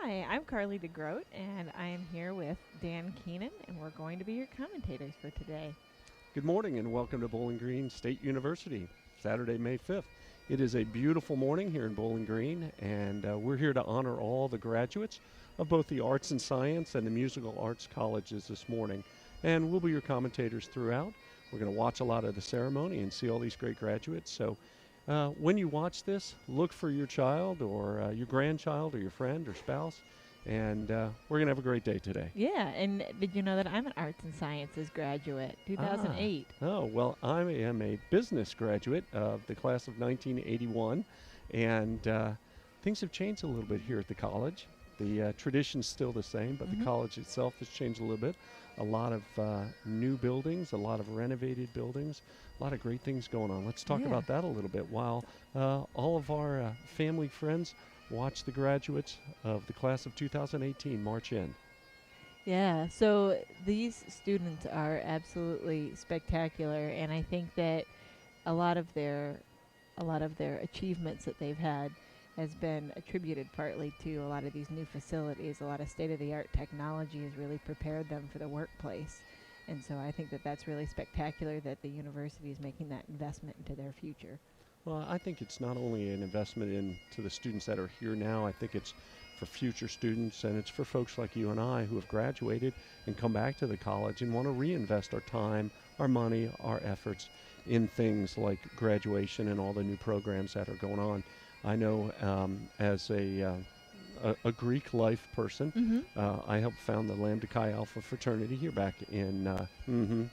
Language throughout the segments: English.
Hi, I'm Carly DeGroat, and I am here with Dan Keenan, and we're going to be your commentators for today. Good morning and welcome to Bowling Green State University, Saturday, May 5th. It is a beautiful morning here in Bowling Green, and we're here to honor all the graduates of both the Arts and Science and the Musical Arts colleges this morning. And we'll be your commentators throughout. We're going to watch a lot of the ceremony and see all these great graduates. So when you watch this, look for your child or your grandchild or your friend or spouse, and we're going to have a great day today. Yeah, and did you know that I'm an Arts and Sciences graduate, 2008? Oh, well, I am a business graduate of the class of 1981, and things have changed a little bit here at the college. The tradition's still the same, but the college itself has changed a little bit. A lot of new buildings, a lot of renovated buildings, a lot of great things going on. Let's talk about that a little bit while all of our family friends watch the graduates of the class of 2018 march in. Yeah, so these students are absolutely spectacular, and I think that a lot of their achievements that they've had has been attributed partly to a lot of these new facilities. A lot of state-of-the-art technology has really prepared them for the workplace. And so I think that that's really spectacular that the university is making that investment into their future. Well, I think it's not only an investment into the students that are here now, I think it's for future students, and it's for folks like you and I who have graduated and come back to the college and want to reinvest our time, our money, our efforts in things like graduation and all the new programs that are going on. I know as a Greek life person, I helped found the Lambda Chi Alpha fraternity here back in,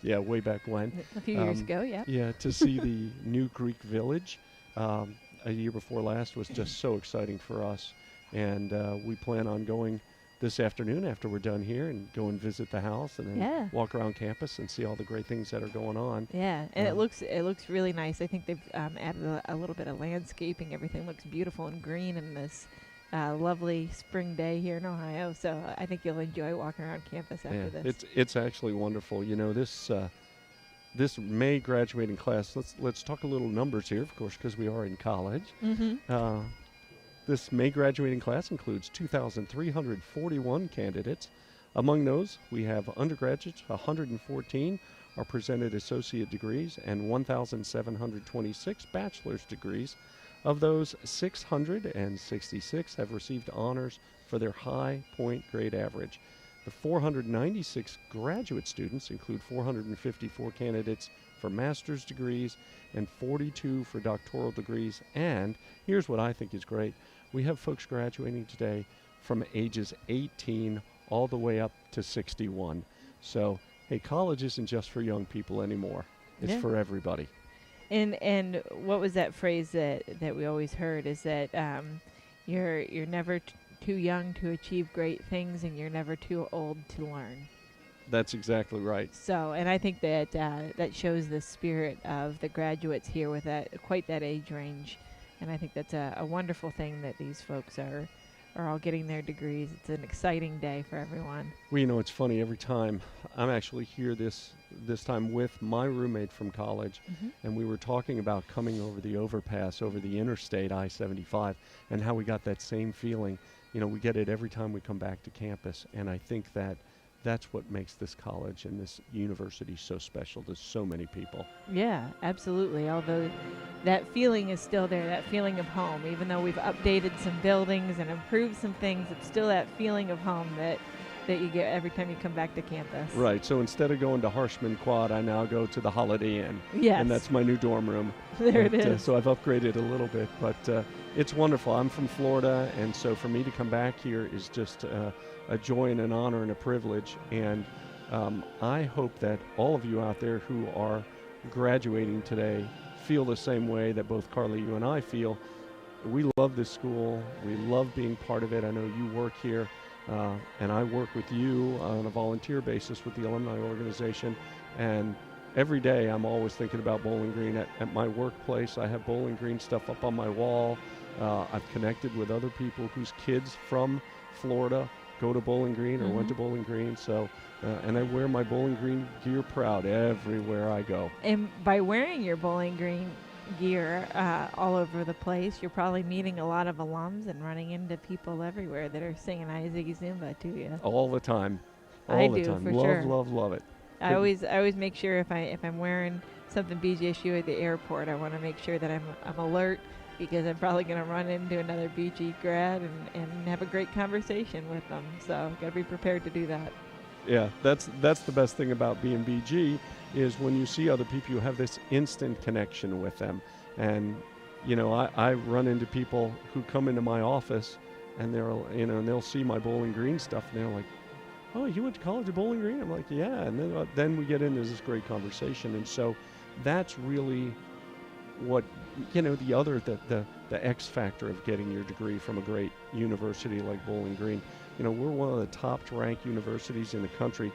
way back when. A few years ago, yeah. Yeah, to see the new Greek village a year before last was just so exciting for us. And we plan on going this afternoon after we're done here and go and visit the house and then walk around campus and see all the great things that are going on. Yeah, and it looks really nice. I think they've added a little bit of landscaping. Everything looks beautiful and green in this lovely spring day here in Ohio. So I think you'll enjoy walking around campus after this. It's actually wonderful. You know, this May graduating class. Let's talk a little numbers here, of course, because we are in college. This May graduating class includes 2,341 candidates. Among those, we have undergraduates, 114 are presented associate degrees, and 1,726 bachelor's degrees. Of those, 666 have received honors for their high point grade average. The 496 graduate students include 454 candidates for master's degrees and 42 for doctoral degrees. And here's what I think is great. We have folks graduating today from ages 18 all the way up to 61. So, hey, college isn't just for young people anymore. It's for everybody. And what was that phrase that we always heard is that you're never too young to achieve great things, and you're never too old to learn. That's exactly right. So, and I think that that shows the spirit of the graduates here with quite that age range. And I think that's a wonderful thing that these folks are all getting their degrees. It's an exciting day for everyone. Well, you know, it's funny. Every time I'm actually here this time with my roommate from college, and we were talking about coming over the overpass, over the interstate I-75, and how we got that same feeling. You know, we get it every time we come back to campus, and I think that's what makes this college and this university so special to so many people. Yeah, absolutely. Although that feeling is still there, that feeling of home. Even though we've updated some buildings and improved some things, it's still that feeling of home that you get every time you come back to campus. Right. So instead of going to Harshman Quad, I now go to the Holiday Inn. Yes. And that's my new dorm room. There it is. So I've upgraded a little bit, but it's wonderful. I'm from Florida, and so for me to come back here is just a joy and an honor and a privilege. And I hope that all of you out there who are graduating today feel the same way that both Carly, you and I feel. We love this school. We love being part of it. I know you work here, and I work with you on a volunteer basis with the Alumni organization. And every day I'm always thinking about Bowling Green. At my workplace, I have Bowling Green stuff up on my wall. I've connected with other people whose kids from Florida go to Bowling Green or went to Bowling Green. So, and I wear my Bowling Green gear proud everywhere I go. And by wearing your Bowling Green gear all over the place. You're probably meeting a lot of alums and running into people everywhere that are singing I Ziggy Zumba to you. All the time. I All the do, time. for Love, sure. love, love it. I always make sure if I'm wearing something BGSU at the airport, I want to make sure that I'm alert, because I'm probably going to run into another BG grad and have a great conversation with them. So got to be prepared to do that. Yeah, that's the best thing about being BG, is when you see other people, you have this instant connection with them. And I run into people who come into my office, and they'll see my Bowling Green stuff, and they're like, "Oh, you went to college at Bowling Green?" I'm like, "Yeah." And then we get into this great conversation, and so that's really what the X factor of getting your degree from a great university like Bowling Green. We're one of the top-ranked universities in the country.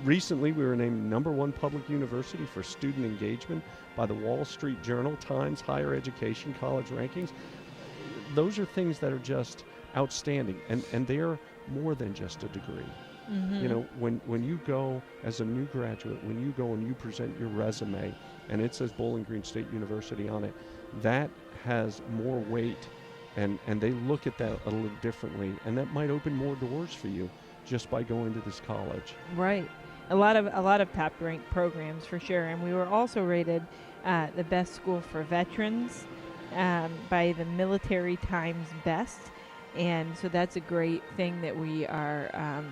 Recently, we were named #1 public university for student engagement by the Wall Street Journal, Times Higher Education College Rankings. Those are things that are just outstanding, and they're more than just a degree. When you go as a new graduate, when you go and you present your resume, and it says Bowling Green State University on it, that has more weight, and they look at that a little differently, and that might open more doors for you just by going to this college. Right. A lot of top ranked programs for sure, and we were also rated the best school for veterans by the Military Times Best, and so that's a great thing that we are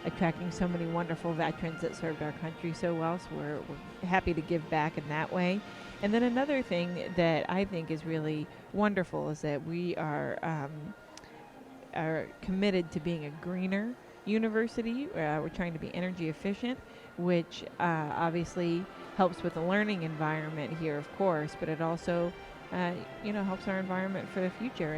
attracting so many wonderful veterans that served our country so well. So we're happy to give back in that way. And then another thing that I think is really wonderful is that we are committed to being a greener university. We're trying to be energy efficient, which obviously helps with the learning environment here, of course, but it also helps our environment for the future,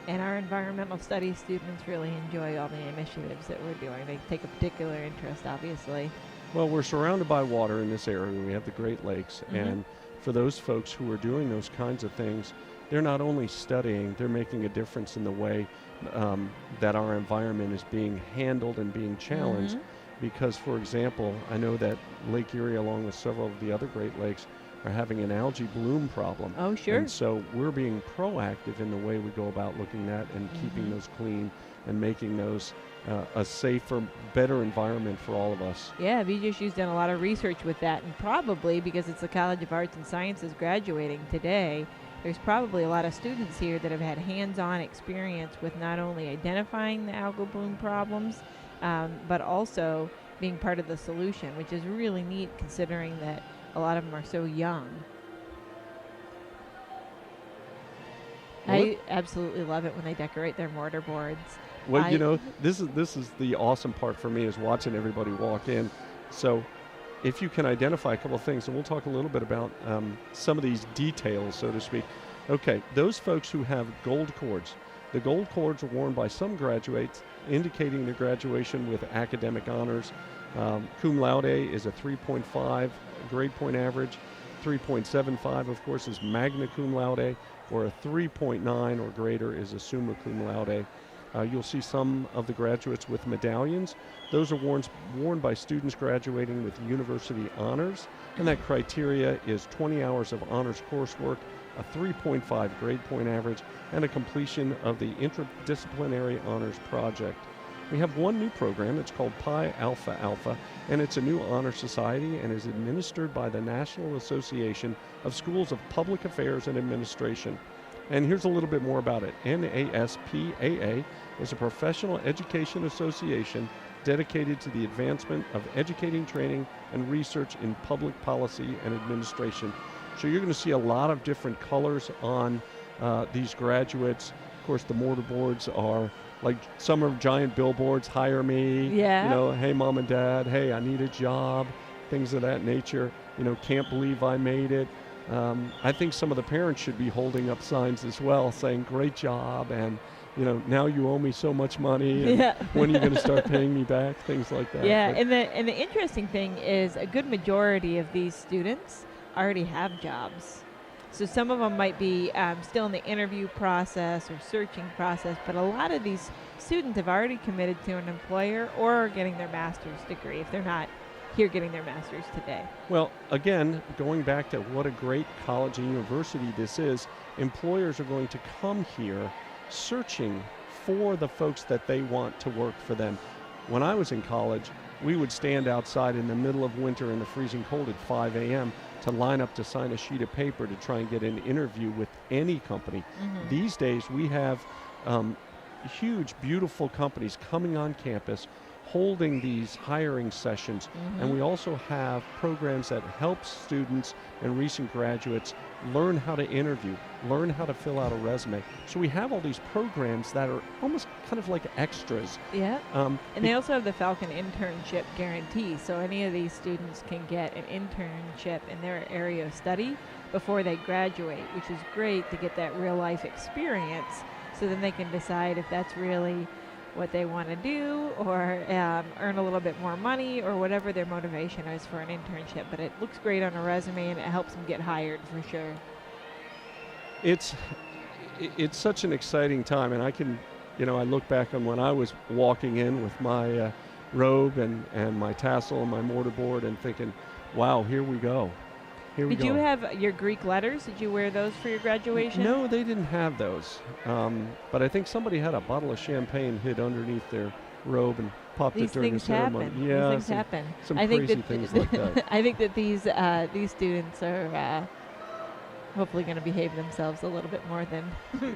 and our environmental studies students really enjoy all the initiatives that we're doing. They take a particular interest, obviously. Well, we're surrounded by water in this area. We have the Great Lakes, and for those folks who are doing those kinds of things, they're not only studying, they're making a difference in the way that our environment is being handled and being challenged. Because, for example, I know that Lake Erie, along with several of the other Great Lakes, are having an algae bloom problem. Oh, sure. And so we're being proactive in the way we go about looking at and keeping those clean and making those a safer, better environment for all of us. Yeah, BGSU's done a lot of research with that, and probably because it's the College of Arts and Sciences graduating today, there's probably a lot of students here that have had hands-on experience with not only identifying the algal bloom problems, but also being part of the solution, which is really neat considering that a lot of them are so young. I absolutely love it when they decorate their mortar boards. Well, this is the awesome part for me, is watching everybody walk in. So if you can identify a couple of things, and we'll talk a little bit about some of these details, so to speak. Okay, those folks who have gold cords. The gold cords are worn by some graduates, indicating their graduation with academic honors. Cum laude is a 3.5 grade point average. 3.75, of course, is magna cum laude, or a 3.9 or greater is a summa cum laude. You'll see some of the graduates with medallions. Those are worn by students graduating with university honors, and that criteria is 20 hours of honors coursework, a 3.5 grade point average, and a completion of the interdisciplinary honors project. We have one new program. It's called Pi Alpha Alpha, and it's a new honor society and is administered by the National Association of Schools of Public Affairs and Administration. And here's a little bit more about it. NASPAA is a professional education association dedicated to the advancement of educating, training, and research in public policy and administration. So you're going to see a lot of different colors on these graduates. Of course, the mortar boards are like, some are giant billboards, hire me, hey mom and dad, hey, I need a job, things of that nature, can't believe I made it. I think some of the parents should be holding up signs as well saying, great job, and now you owe me so much money, and when are you going to start paying me back, things like that. Yeah, and the interesting thing is a good majority of these students already have jobs. So some of them might be still in the interview process or searching process, but a lot of these students have already committed to an employer or are getting their master's degree if they're not here getting their master's today. Well, again, going back to what a great college and university this is, employers are going to come here searching for the folks that they want to work for them. When I was in college, we would stand outside in the middle of winter in the freezing cold at 5 a.m. to line up to sign a sheet of paper to try and get an interview with any company. These days, we have huge, beautiful companies coming on campus, holding these hiring sessions, and we also have programs that help students and recent graduates learn how to interview, learn how to fill out a resume. So we have all these programs that are almost kind of like extras. Yeah. And they also have the Falcon internship guarantee, so any of these students can get an internship in their area of study before they graduate, which is great to get that real life experience, so then they can decide if that's really what they want to do, or earn a little bit more money, or whatever their motivation is for an internship. But it looks great on a resume, and it helps them get hired for sure. It's such an exciting time, and I can, I look back on when I was walking in with my robe and my tassel and my mortarboard and thinking, wow, here we go. Did you have your Greek letters? Did you wear those for your graduation? No, they didn't have those. But I think somebody had a bottle of champagne hid underneath their robe and popped it during the ceremony. Happen. Yeah, these things happen. Some crazy things like that. I think that these students are hopefully going to behave themselves a little bit more than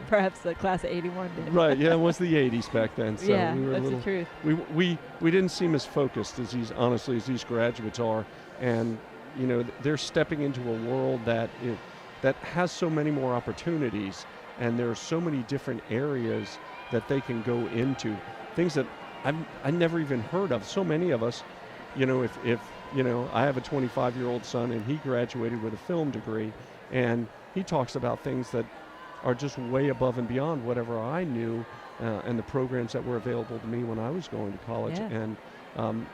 perhaps the class of '81 did. Right. Yeah, it was the '80s back then. So yeah, we were that's the truth. We didn't seem as focused as these graduates are, and they're stepping into a world that has so many more opportunities, and there are so many different areas that they can go into, things that I never even heard of. So many of us, if I have a 25-year-old son and he graduated with a film degree, and he talks about things that are just way above and beyond whatever I knew, and the programs that were available to me when I was going to college. Yeah. And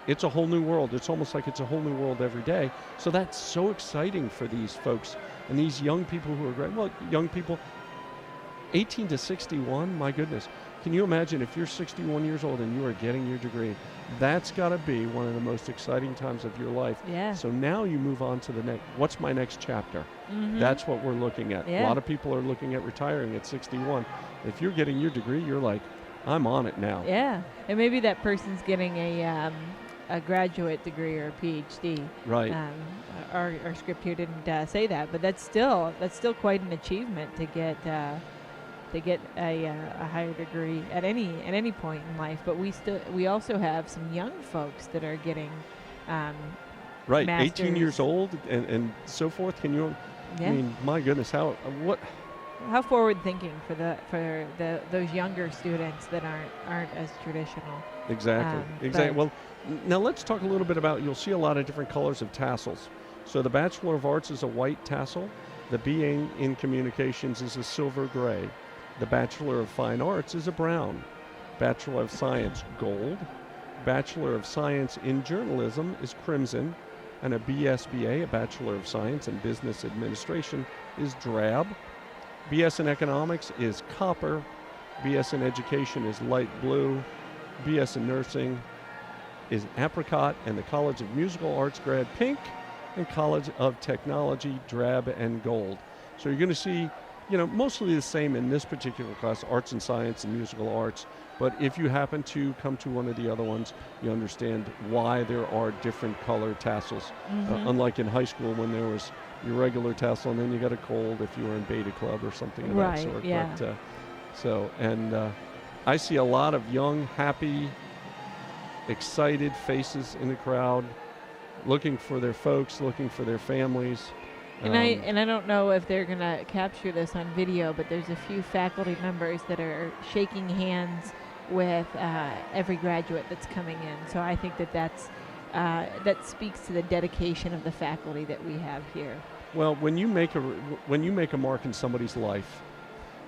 it's a whole new world. It's almost like it's a whole new world every day. So that's so exciting for these folks and these young people who are young people, 18 to 61, my goodness. Can you imagine if you're 61 years old and you are getting your degree? That's got to be one of the most exciting times of your life. Yeah. So now you move on to the next, what's my next chapter? That's what we're looking at. Yeah. A lot of people are looking at retiring at 61. If you're getting your degree, you're like, I'm on it now. Yeah, and maybe that person's getting a graduate degree or a PhD. Right. Our script here didn't say that, but that's still quite an achievement to get a higher degree at any point in life. But we also have some young folks that are getting right, masters. 18 years old and so forth. Can you? Yeah. I mean, my goodness, how forward thinking for those younger students that aren't as traditional. Exactly. Well, now let's talk a little bit about, you'll see a lot of different colors of tassels. So the Bachelor of Arts is a white tassel. The BA in Communications is a silver gray. The Bachelor of Fine Arts is a brown. Bachelor of Science, gold. Bachelor of Science in Journalism is crimson. And a BSBA, a Bachelor of Science in Business Administration, is drab. BS in Economics is copper. BS in Education is light blue. BS in Nursing is apricot. And the College of Musical Arts grad, pink. And College of Technology, drab and gold. So you're going to see, mostly the same in this particular class, Arts and Science and Musical Arts. But if you happen to come to one of the other ones, you understand why there are different colored tassels. Unlike in high school when there was your regular tassel and then you got a gold if you were in Beta Club or something of that sort. Yeah. But, I see a lot of young, happy, excited faces in the crowd, looking for their folks, looking for their families. And I don't know if they're going to capture this on video, but there's a few faculty members that are shaking hands with every graduate that's coming in. So I think that speaks to the dedication of the faculty that we have here. Well, when you make a mark in somebody's life,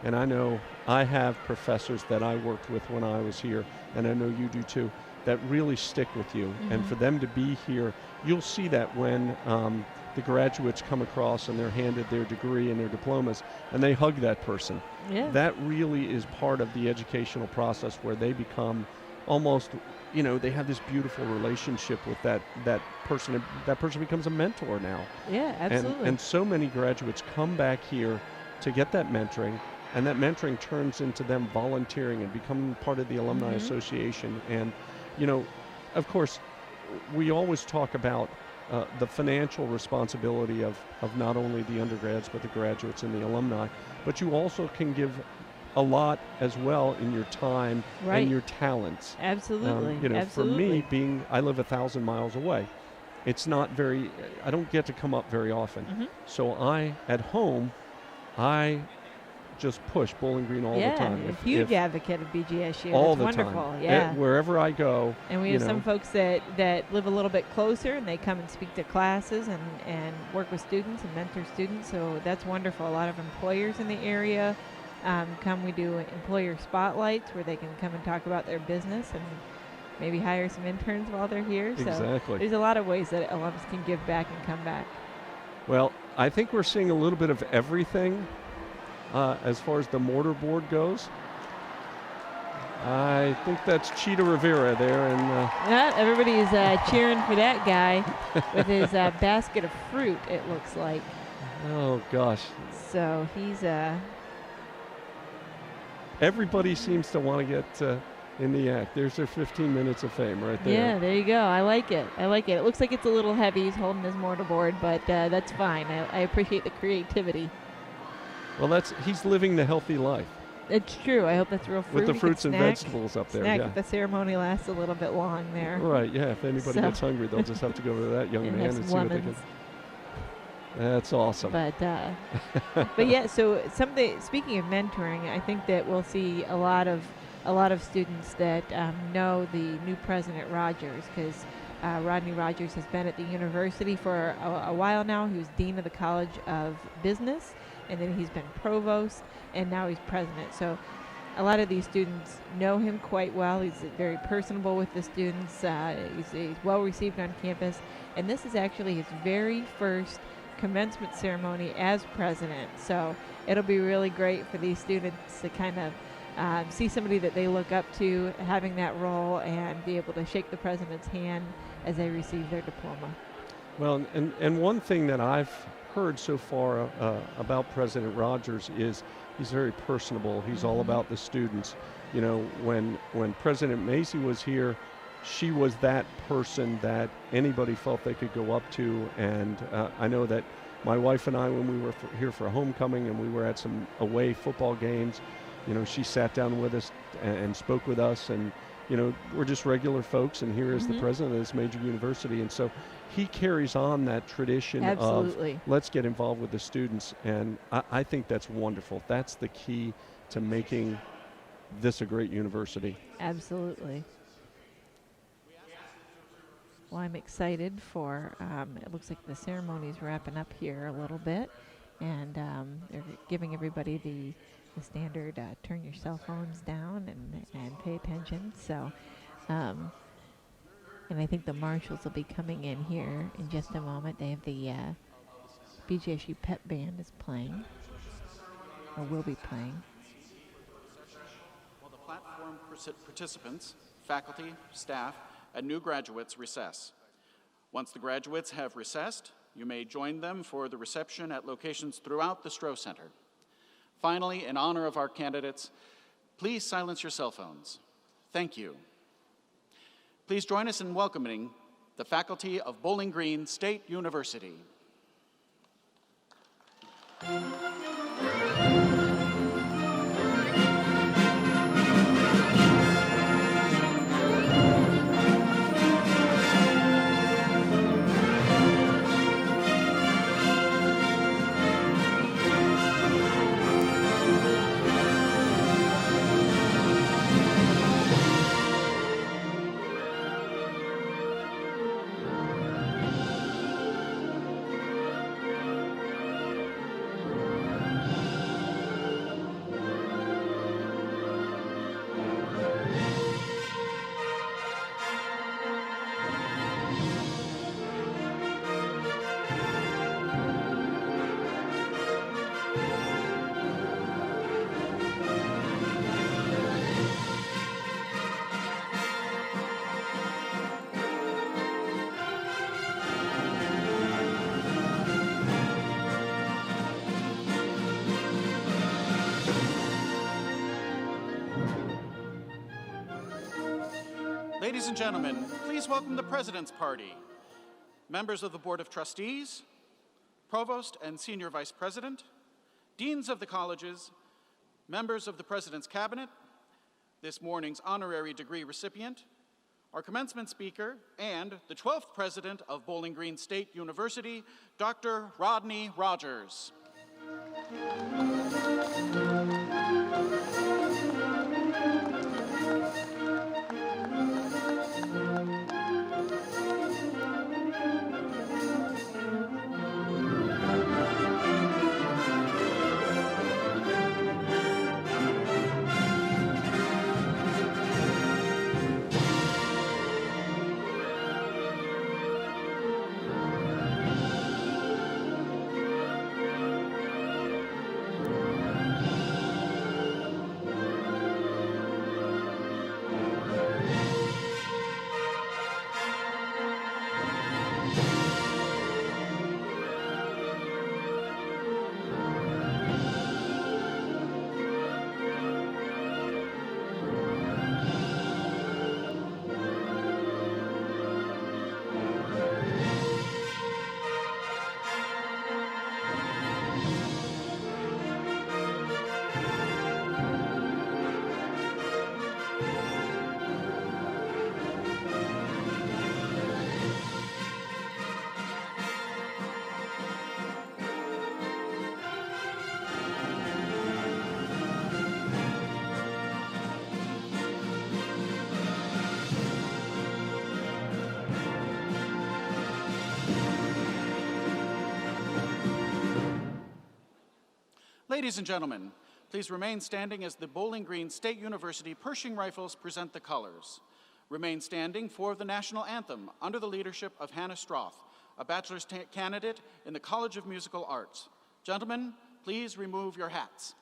and I know I have professors that I worked with when I was here, and I know you do too, that really stick with you. And for them to be here, you'll see that when the graduates come across and they're handed their degree and their diplomas and they hug that person. Yeah. That really is part of the educational process where they become almost they have this beautiful relationship with that person. And that person becomes a mentor now. Yeah, absolutely. And so many graduates come back here to get that mentoring, and that mentoring turns into them volunteering and becoming part of the Alumni Association. And, of course, we always talk about the financial responsibility of not only the undergrads but the graduates and the alumni, but you also can give a lot as well in your time and your talents. Absolutely. For me, I live 1,000 miles away. It's not I don't get to come up very often. So at home, I just push Bowling Green all the time. Yeah, a huge advocate of BGSU. All That's the wonderful. time. Yeah. Wherever I go. And we have some folks that live a little bit closer, and they come and speak to classes and work with students and mentor students. So that's wonderful. A lot of employers in the area we do employer spotlights where they can come and talk about their business and maybe hire some interns while they're here. Exactly. So there's a lot of ways that alums can give back and come back. Well, I think we're seeing a little bit of everything as far as the mortarboard goes. I think that's Cheetah Rivera there. And everybody is cheering for that guy with his basket of fruit, it looks like. Oh, gosh. So he's... Everybody seems to want to get in the act. There's their 15 minutes of fame right there. Yeah, there you go. I like it. It looks like it's a little heavy. He's holding his mortarboard, but that's fine. I appreciate the creativity. Well, he's living the healthy life. It's true. I hope that's real fruit. With the fruits and vegetables up there. Snack if the ceremony lasts a little bit long there. Right, yeah. If anybody gets hungry, they'll just have to go to that young man and see what they can. That's awesome. But yeah, so speaking of mentoring, I think that we'll see a lot of students that know the new President Rogers, because Rodney Rogers has been at the university for a while now. He was dean of the College of Business, and then he's been provost, and now he's president. So a lot of these students know him quite well. He's very personable with the students. He's well received on campus, and this is actually his very first commencement ceremony as president. So it'll be really great for these students to kind of see somebody that they look up to having that role and be able to shake the president's hand as they receive their diploma. Well, and one thing that I've heard so far about President Rogers is he's very personable. He's all about the students. When President Macey was here, she was that person that anybody felt they could go up to. And I know that my wife and I, when we were here for homecoming and we were at some away football games, she sat down with us and spoke with us. And, we're just regular folks, and here is the president of this major university. And so he carries on that tradition of let's get involved with the students. And I think that's wonderful. That's the key to making this a great university. Absolutely. Well, I'm excited for, it looks like the ceremony's wrapping up here a little bit, and they're giving everybody the standard turn your cell phones down and pay attention. So, and I think the marshals will be coming in here in just a moment. They have the BGSU Pep Band is playing, or will be playing. Will the platform participants, faculty, staff, and new graduates recess. Once the graduates have recessed, you may join them for the reception at locations throughout the Stroh Center. Finally, in honor of our candidates, please silence your cell phones. Thank you. Please join us in welcoming the faculty of Bowling Green State University. Ladies and gentlemen, please welcome the President's Party. Members of the Board of Trustees, Provost and Senior Vice President, Deans of the colleges, members of the President's Cabinet, this morning's honorary degree recipient, our commencement speaker, and the 12th President of Bowling Green State University, Dr. Rodney Rogers. Ladies and gentlemen, please remain standing as the Bowling Green State University Pershing Rifles present the colors. Remain standing for the National Anthem under the leadership of Hannah Stroth, a bachelor's candidate in the College of Musical Arts. Gentlemen, please remove your hats.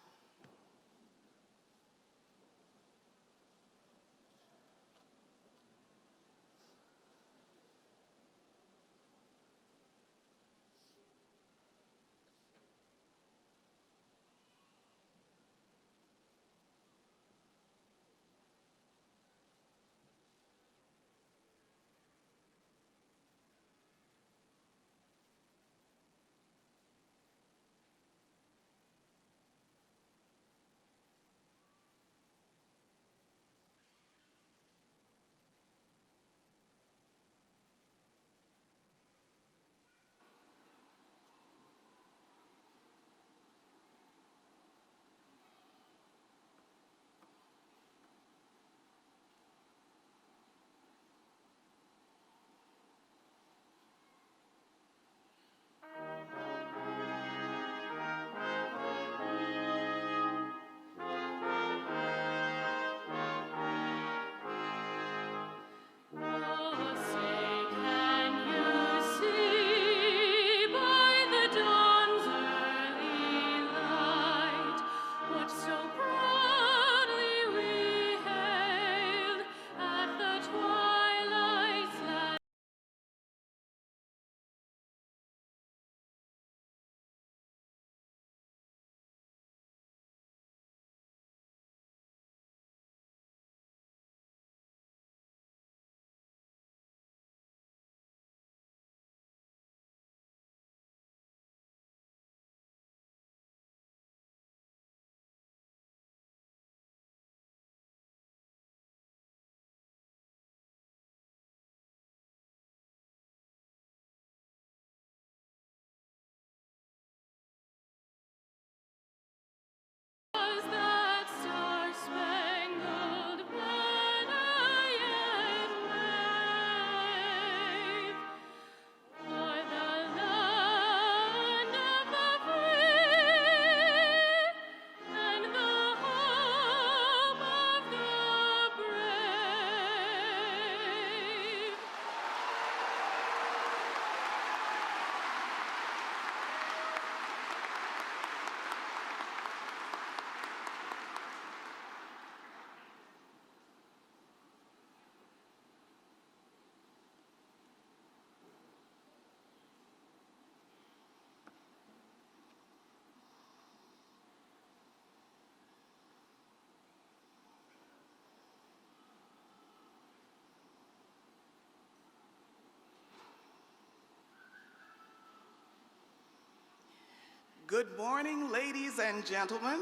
Good morning, ladies and gentlemen.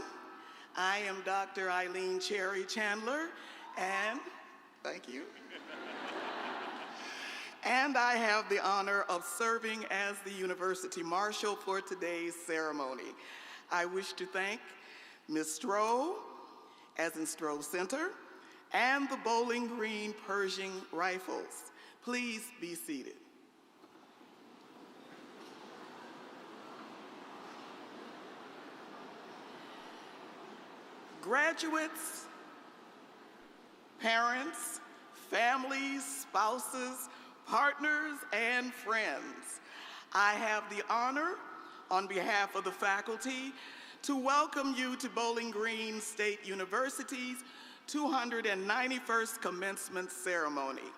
I am Dr. Eileen Cherry Chandler, and thank you. And I have the honor of serving as the University Marshal for today's ceremony. I wish to thank Ms. Stroh, as in Stroh Center, and the Bowling Green Pershing Rifles. Please be seated. Graduates, parents, families, spouses, partners, and friends, I have the honor, on behalf of the faculty, to welcome you to Bowling Green State University's 291st Commencement Ceremony.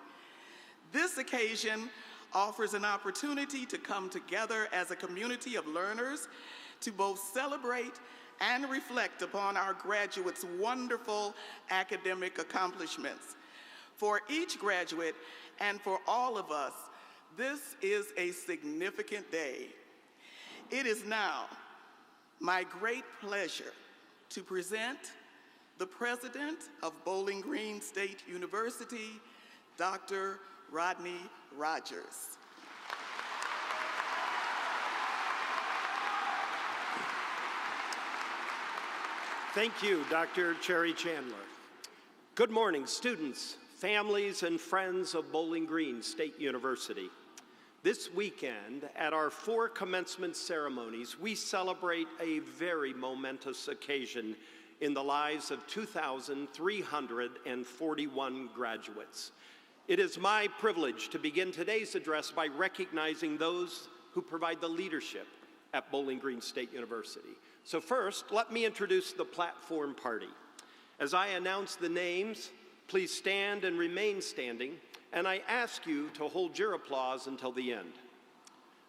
This occasion offers an opportunity to come together as a community of learners to both celebrate and reflect upon our graduates' wonderful academic accomplishments. For each graduate and for all of us, this is a significant day. It is now my great pleasure to present the President of Bowling Green State University, Dr. Rodney Rogers. Thank you, Dr. Cherry Chandler. Good morning, students, families, and friends of Bowling Green State University. This weekend, at our 4 commencement ceremonies, we celebrate a very momentous occasion in the lives of 2,341 graduates. It is my privilege to begin today's address by recognizing those who provide the leadership at Bowling Green State University. So first, let me introduce the platform party. As I announce the names, please stand and remain standing, and I ask you to hold your applause until the end.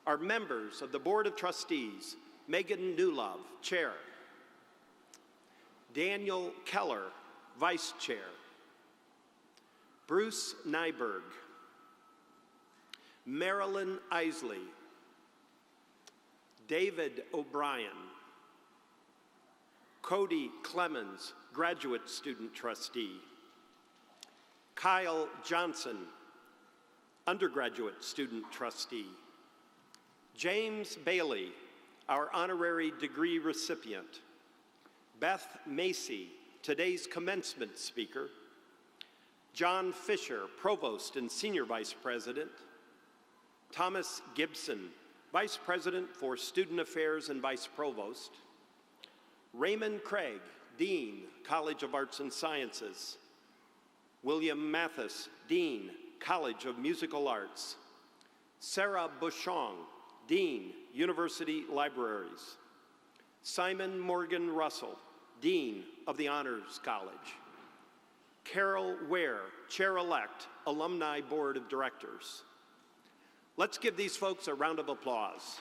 Our members of the Board of Trustees: Megan Newlove, Chair; Daniel Keller, Vice Chair; Bruce Nyberg; Marilyn Isley; David O'Brien; Cody Clemens, Graduate Student Trustee; Kyle Johnson, Undergraduate Student Trustee; James Bailey, our honorary degree recipient; Beth Macey, today's commencement speaker; John Fisher, Provost and Senior Vice President; Thomas Gibson, Vice President for Student Affairs and Vice Provost; Raymond Craig, Dean, College of Arts and Sciences; William Mathis, Dean, College of Musical Arts; Sarah Bushong, Dean, University Libraries; Simon Morgan Russell, Dean of the Honors College; Carol Ware, Chair-elect, Alumni Board of Directors. Let's give these folks a round of applause.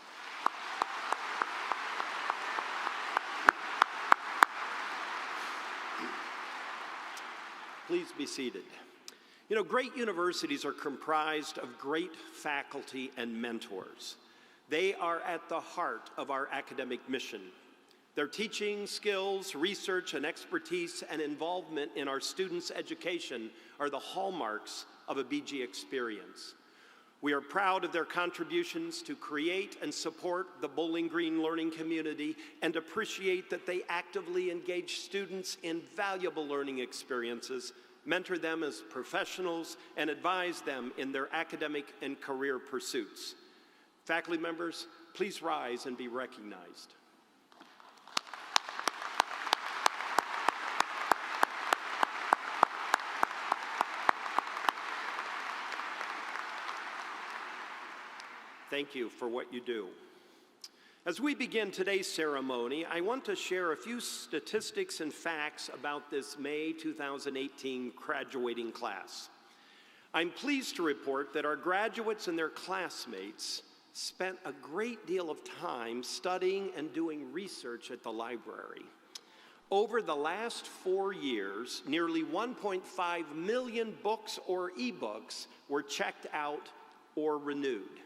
Please be seated. You know, great universities are comprised of great faculty and mentors. They are at the heart of our academic mission. Their teaching skills, research, and expertise and involvement in our students' education are the hallmarks of a BG experience. We are proud of their contributions to create and support the Bowling Green learning community and appreciate that they actively engage students in valuable learning experiences, mentor them as professionals, and advise them in their academic and career pursuits. Faculty members, please rise and be recognized. Thank you for what you do. As we begin today's ceremony, I want to share a few statistics and facts about this May 2018 graduating class. I'm pleased to report that our graduates and their classmates spent a great deal of time studying and doing research at the library. Over the last 4 years, nearly 1.5 million books or ebooks were checked out or renewed.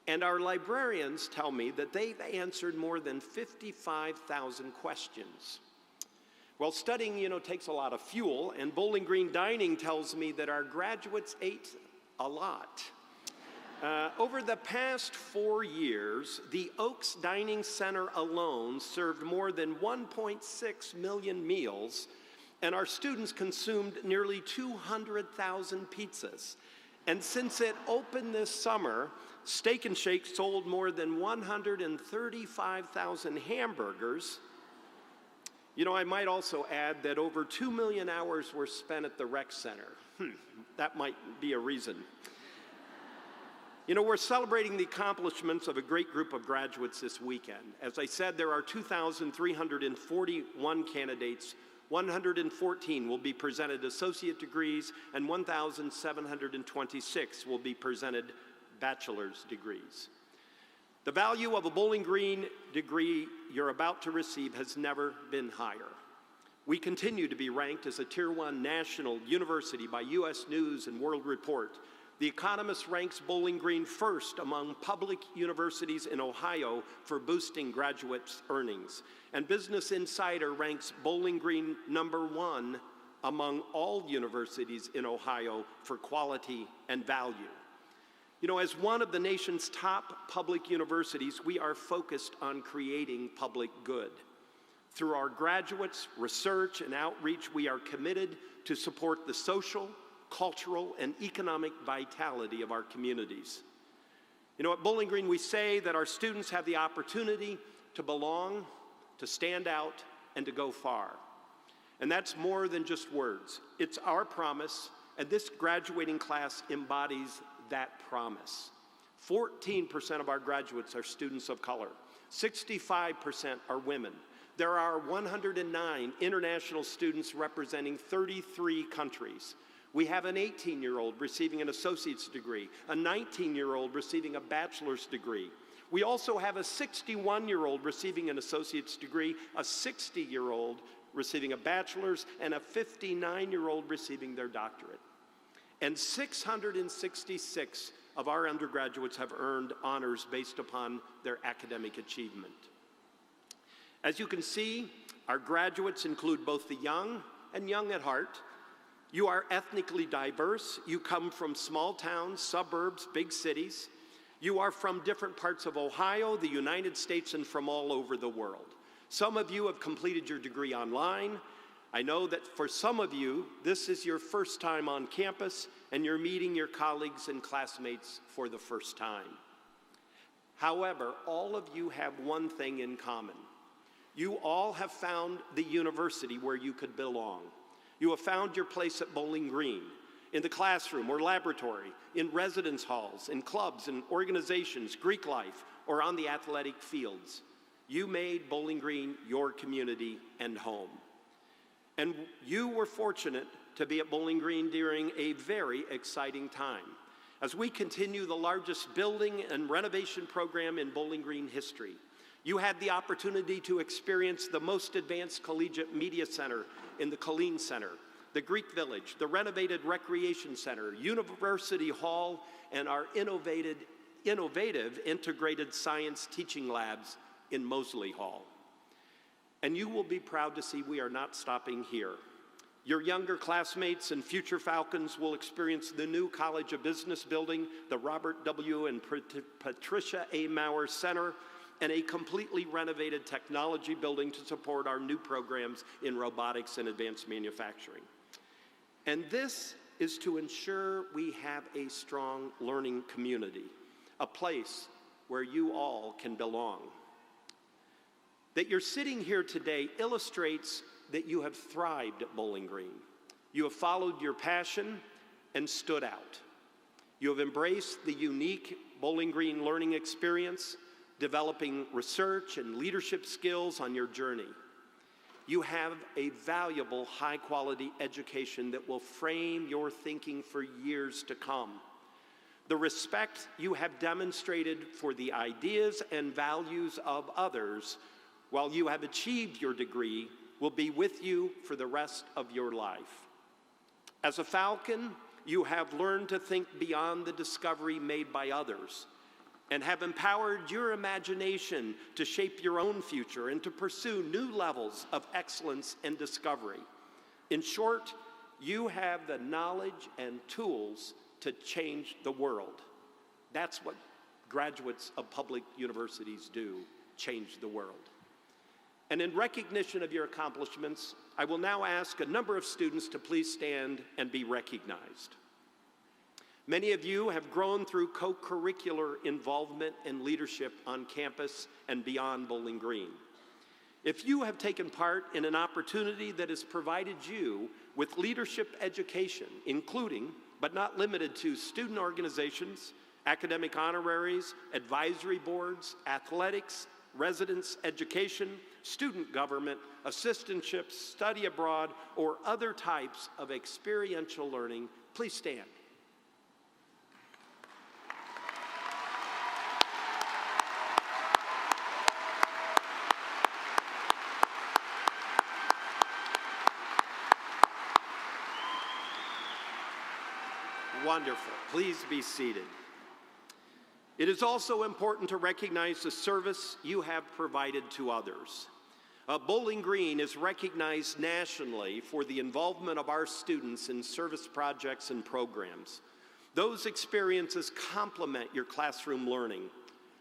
And our librarians tell me that they've answered more than 55,000 questions. Well, studying, takes a lot of fuel, and Bowling Green Dining tells me that our graduates ate a lot. Over the past 4 years, the Oaks Dining Center alone served more than 1.6 million meals, and our students consumed nearly 200,000 pizzas. And since it opened this summer, Steak and Shake sold more than 135,000 hamburgers. I might also add that over 2 million hours were spent at the rec center. That might be a reason. We're celebrating the accomplishments of a great group of graduates this weekend. As I said, there are 2,341 candidates. 114 will be presented associate degrees, and 1,726 will be presented bachelor's degrees. The value of a Bowling Green degree you're about to receive has never been higher. We continue to be ranked as a Tier 1 national university by U.S. News and World Report. The Economist ranks Bowling Green first among public universities in Ohio for boosting graduates' earnings. And Business Insider ranks Bowling Green #1 among all universities in Ohio for quality and value. As one of the nation's top public universities, we are focused on creating public good. Through our graduates, research, and outreach, we are committed to support the social, cultural, and economic vitality of our communities. At Bowling Green, we say that our students have the opportunity to belong, to stand out, and to go far. And that's more than just words. It's our promise, and this graduating class embodies that promise. 14% of our graduates are students of color. 65% are women. There are 109 international students representing 33 countries. We have an 18-year-old receiving an associate's degree, a 19-year-old receiving a bachelor's degree. We also have a 61-year-old receiving an associate's degree, a 60-year-old receiving a bachelor's, and a 59-year-old receiving their doctorate. And 666 of our undergraduates have earned honors based upon their academic achievement. As you can see, our graduates include both the young and young at heart. You are ethnically diverse. You come from small towns, suburbs, big cities. You are from different parts of Ohio, the United States, and from all over the world. Some of you have completed your degree online. I know that for some of you, this is your first time on campus, and you're meeting your colleagues and classmates for the first time. However, all of you have one thing in common. You all have found the university where you could belong. You have found your place at Bowling Green, in the classroom or laboratory, in residence halls, in clubs and organizations, Greek life, or on the athletic fields. You made Bowling Green your community and home. And you were fortunate to be at Bowling Green during a very exciting time, as we continue the largest building and renovation program in Bowling Green history. You had the opportunity to experience the most advanced collegiate media center in the Colleen Center, the Greek Village, the renovated Recreation Center, University Hall, and our innovative integrated science teaching labs in Mosley Hall. And you will be proud to see we are not stopping here. Your younger classmates and future Falcons will experience the new College of Business building, the Robert W. and Patricia A. Maurer Center, and a completely renovated technology building to support our new programs in robotics and advanced manufacturing. And this is to ensure we have a strong learning community, a place where you all can belong. That you're sitting here today illustrates that you have thrived at Bowling Green. You have followed your passion and stood out. You have embraced the unique Bowling Green learning experience, developing research and leadership skills on your journey. You have a valuable, high-quality education that will frame your thinking for years to come. The respect you have demonstrated for the ideas and values of others while you have achieved your degree will be with you for the rest of your life. As a Falcon, you have learned to think beyond the discovery made by others and have empowered your imagination to shape your own future and to pursue new levels of excellence and discovery. In short, you have the knowledge and tools to change the world. That's what graduates of public universities do, change the world. And in recognition of your accomplishments, I will now ask a number of students to please stand and be recognized. Many of you have grown through co-curricular involvement and leadership on campus and beyond Bowling Green. If you have taken part in an opportunity that has provided you with leadership education, including, but not limited to, student organizations, academic honoraries, advisory boards, athletics, residence education, student government, assistantships, study abroad, or other types of experiential learning, please stand. Wonderful. Please be seated. It is also important to recognize the service you have provided to others. Bowling Green is recognized nationally for the involvement of our students in service projects and programs. Those experiences complement your classroom learning.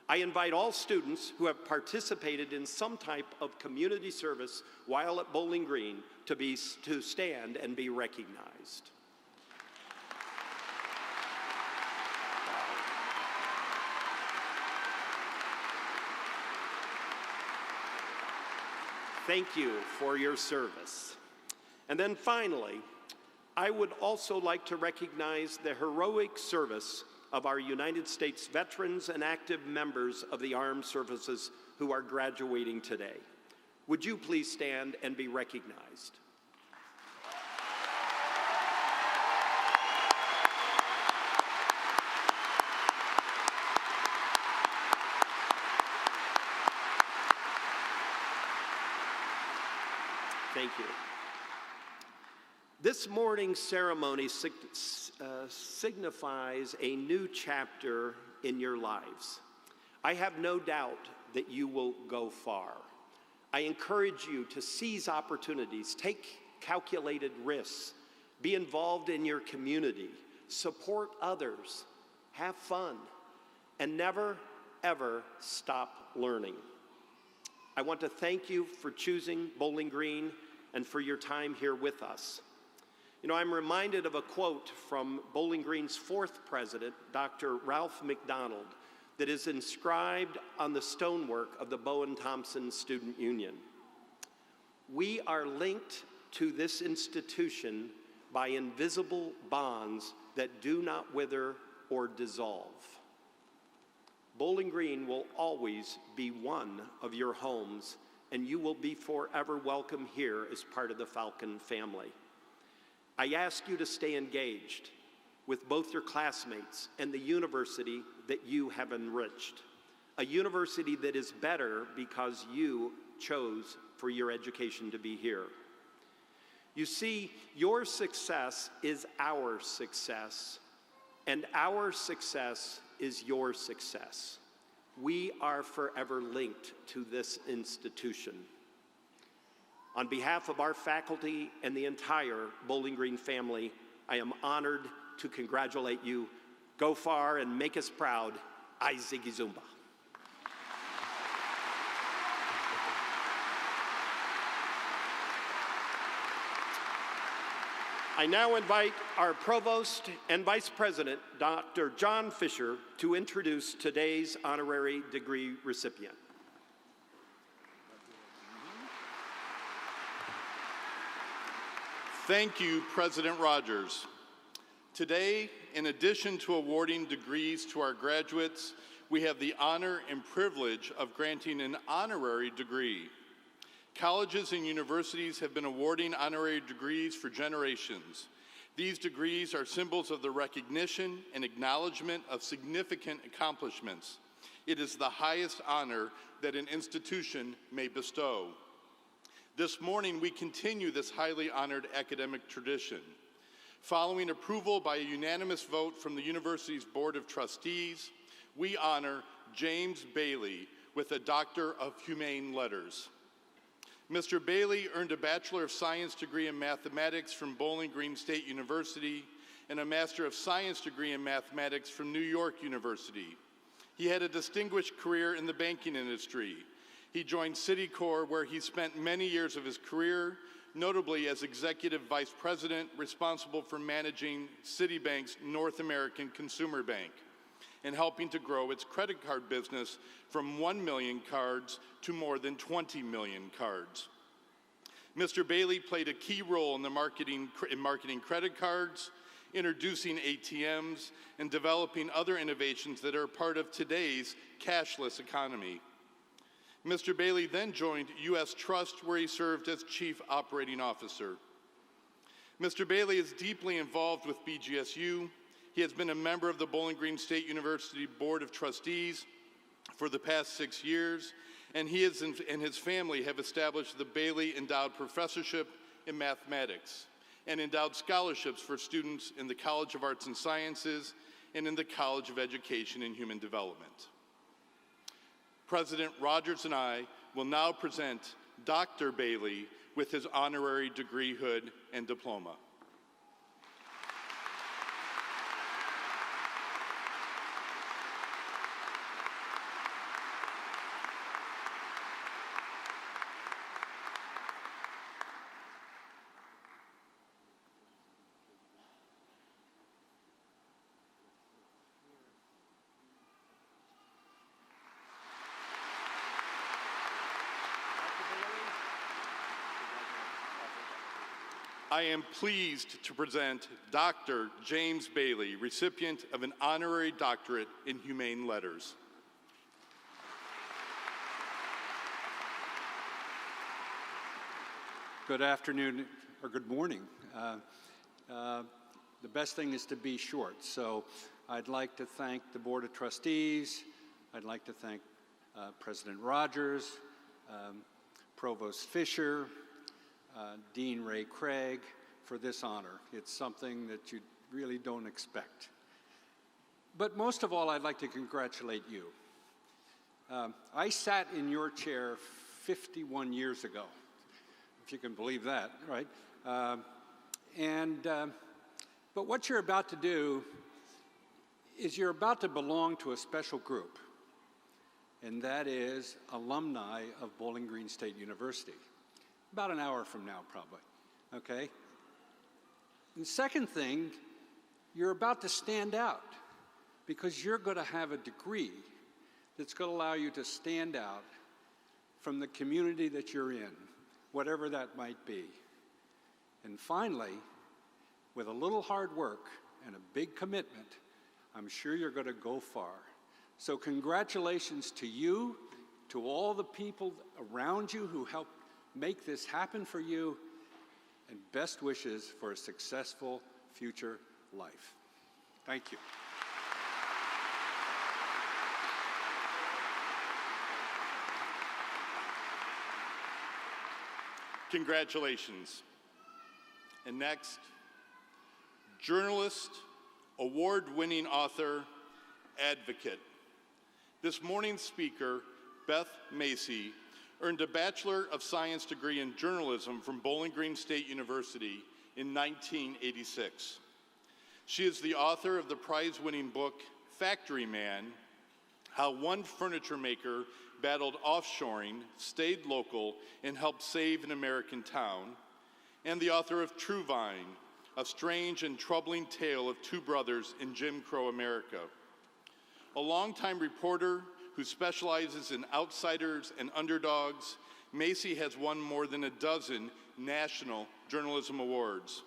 I invite all students who have participated in some type of community service while at Bowling Green to stand and be recognized. Thank you for your service. And then finally, I would also like to recognize the heroic service of our United States veterans and active members of the armed services who are graduating today. Would you please stand and be recognized? Thank you. This morning's ceremony signifies a new chapter in your lives. I have no doubt that you will go far. I encourage you to seize opportunities, take calculated risks, be involved in your community, support others, have fun, and never, ever stop learning. I want to thank you for choosing Bowling Green and for your time here with us. You know, I'm reminded of a quote from Bowling Green's fourth president, Dr. Ralph McDonald, that is inscribed on the stonework of the Bowen-Thompson Student Union. We are linked to this institution by invisible bonds that do not wither or dissolve. Bowling Green will always be one of your homes, and you will be forever welcome here as part of the Falcon family. I ask you to stay engaged with both your classmates and the university that you have enriched, a university that is better because you chose for your education to be here. You see, your success is our success, and our success is your success. We are forever linked to this institution. On behalf of our faculty and the entire Bowling Green family, I am honored to congratulate you. Go far and make us proud. I Ziggy Zumba. I now invite our Provost and Vice President, Dr. John Fisher, to introduce today's honorary degree recipient. Thank you, President Rogers. Today, in addition to awarding degrees to our graduates, we have the honor and privilege of granting an honorary degree. Colleges and universities have been awarding honorary degrees for generations. These degrees are symbols of the recognition and acknowledgement of significant accomplishments. It is the highest honor that an institution may bestow. This morning, we continue this highly honored academic tradition. Following approval by a unanimous vote from the university's Board of Trustees, we honor James Bailey with a Doctor of Humane Letters. Mr. Bailey earned a Bachelor of Science degree in Mathematics from Bowling Green State University and a Master of Science degree in Mathematics from New York University. He had a distinguished career in the banking industry. He joined Citicorp, where he spent many years of his career, notably as Executive Vice President responsible for managing Citibank's North American Consumer Bank and helping to grow its credit card business from 1 million cards to more than 20 million cards. Mr. Bailey played a key role in marketing credit cards, introducing ATMs, and developing other innovations that are part of today's cashless economy. Mr. Bailey then joined U.S. Trust, where he served as Chief Operating Officer. Mr. Bailey is deeply involved with BGSU. He has been a member of the Bowling Green State University Board of Trustees for the past 6 years, and he and his family have established the Bailey Endowed Professorship in Mathematics and endowed scholarships for students in the College of Arts and Sciences and in the College of Education and Human Development. President Rogers and I will now present Dr. Bailey with his honorary degree hood and diploma. I am pleased to present Dr. James Bailey, recipient of an honorary doctorate in humane letters. Good afternoon, or good morning. The best thing is to be short, so I'd like to thank the Board of Trustees. I'd like to thank President Rogers, Provost Fisher, Dean Ray Craig for this honor. It's something that you really don't expect. But most of all, I'd like to congratulate you. I sat in your chair 51 years ago, if you can believe that, right? But what you're about to do is you're about to belong to a special group, and that is alumni of Bowling Green State University. About an hour from now, probably, okay? And the second thing, you're about to stand out because you're going to have a degree that's going to allow you to stand out from the community that you're in, whatever that might be. And finally, with a little hard work and a big commitment, I'm sure you're going to go far. So congratulations to you, to all the people around you who helped make this happen for you, and best wishes for a successful future life. Thank you. Congratulations. And next, journalist, award-winning author, advocate. This morning's speaker, Beth Macey, earned a Bachelor of Science degree in journalism from Bowling Green State University in 1986. She is the author of the prize-winning book, Factory Man: How One Furniture Maker Battled Offshoring, Stayed Local, and Helped Save an American Town, and the author of True Vine, a strange and troubling tale of two brothers in Jim Crow America. A longtime reporter who specializes in outsiders and underdogs, Macey has won more than a dozen national journalism awards.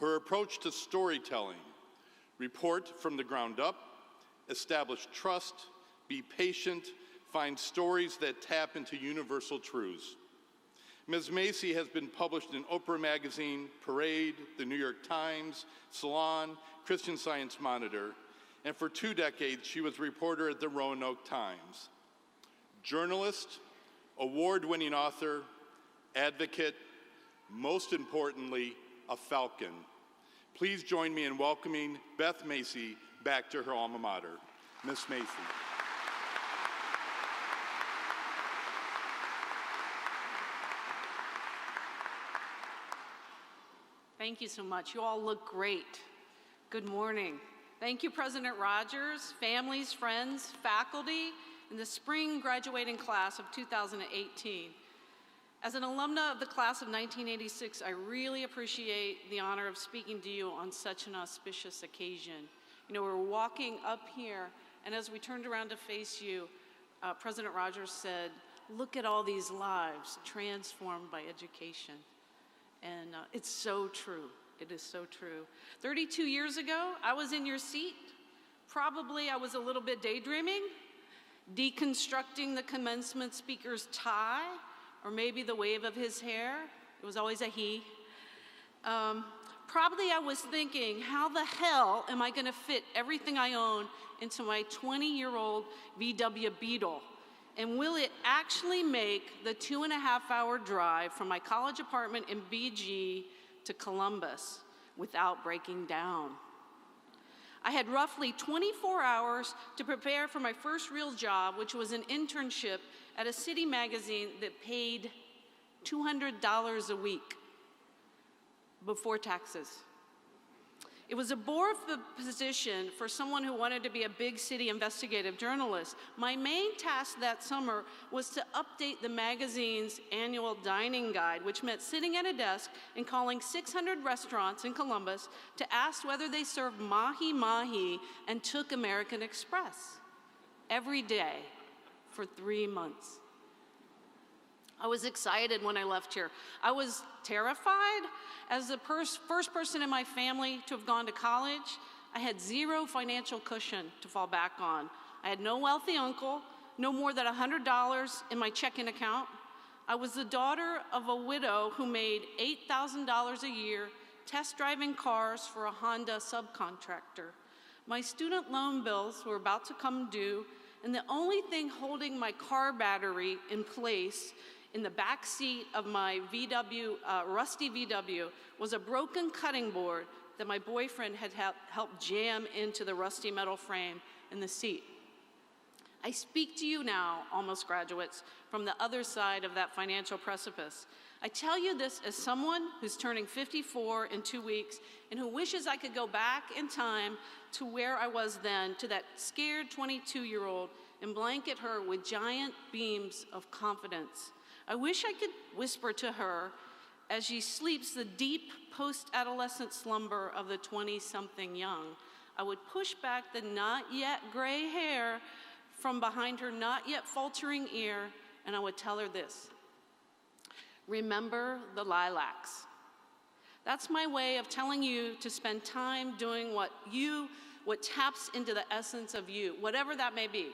Her approach to storytelling, report from the ground up, establish trust, be patient, find stories that tap into universal truths. Ms. Macey has been published in Oprah Magazine, Parade, the New York Times, Salon, Christian Science Monitor, and for 2 decades, she was a reporter at the Roanoke Times. Journalist, award-winning author, advocate, most importantly, a Falcon. Please join me in welcoming Beth Macey back to her alma mater. Ms. Macey. Thank you so much. You all look great. Good morning. Thank you, President Rogers, families, friends, faculty, and the spring graduating class of 2018. As an alumna of the class of 1986, I really appreciate the honor of speaking to you on such an auspicious occasion. You know, we're walking up here, and as we turned around to face you, President Rogers said, "Look at all these lives transformed by education." And it's so true. It is so true. 32 years ago, I was in your seat. Probably I was a little bit daydreaming, deconstructing the commencement speaker's tie, or maybe the wave of his hair. It was always a he. Probably I was thinking, how the hell am I gonna fit everything I own into my 20-year-old VW Beetle? And will it actually make the 2.5-hour drive from my college apartment in BG to Columbus without breaking down? I had roughly 24 hours to prepare for my first real job, which was an internship at a city magazine that paid $200 a week before taxes. It was a bore of the position for someone who wanted to be a big city investigative journalist. My main task that summer was to update the magazine's annual dining guide, which meant sitting at a desk and calling 600 restaurants in Columbus to ask whether they served mahi-mahi and took American Express every day for 3 months. I was excited when I left here. I was terrified. As the first person in my family to have gone to college, I had zero financial cushion to fall back on. I had no wealthy uncle, no more than $100 in my checking account. I was the daughter of a widow who made $8,000 a year test driving cars for a Honda subcontractor. My student loan bills were about to come due, and the only thing holding my car battery in place in the back seat of my rusty VW was a broken cutting board that my boyfriend had helped jam into the rusty metal frame in the seat. I speak to you now, almost graduates, from the other side of that financial precipice. I tell you this as someone who's turning 54 in 2 weeks and who wishes I could go back in time to where I was then, to that scared 22-year-old, and blanket her with giant beams of confidence. I wish I could whisper to her as she sleeps the deep post-adolescent slumber of the 20-something young. I would push back the not yet gray hair from behind her not yet faltering ear, and I would tell her this: remember the lilacs. That's my way of telling you to spend time doing what taps into the essence of you, whatever that may be.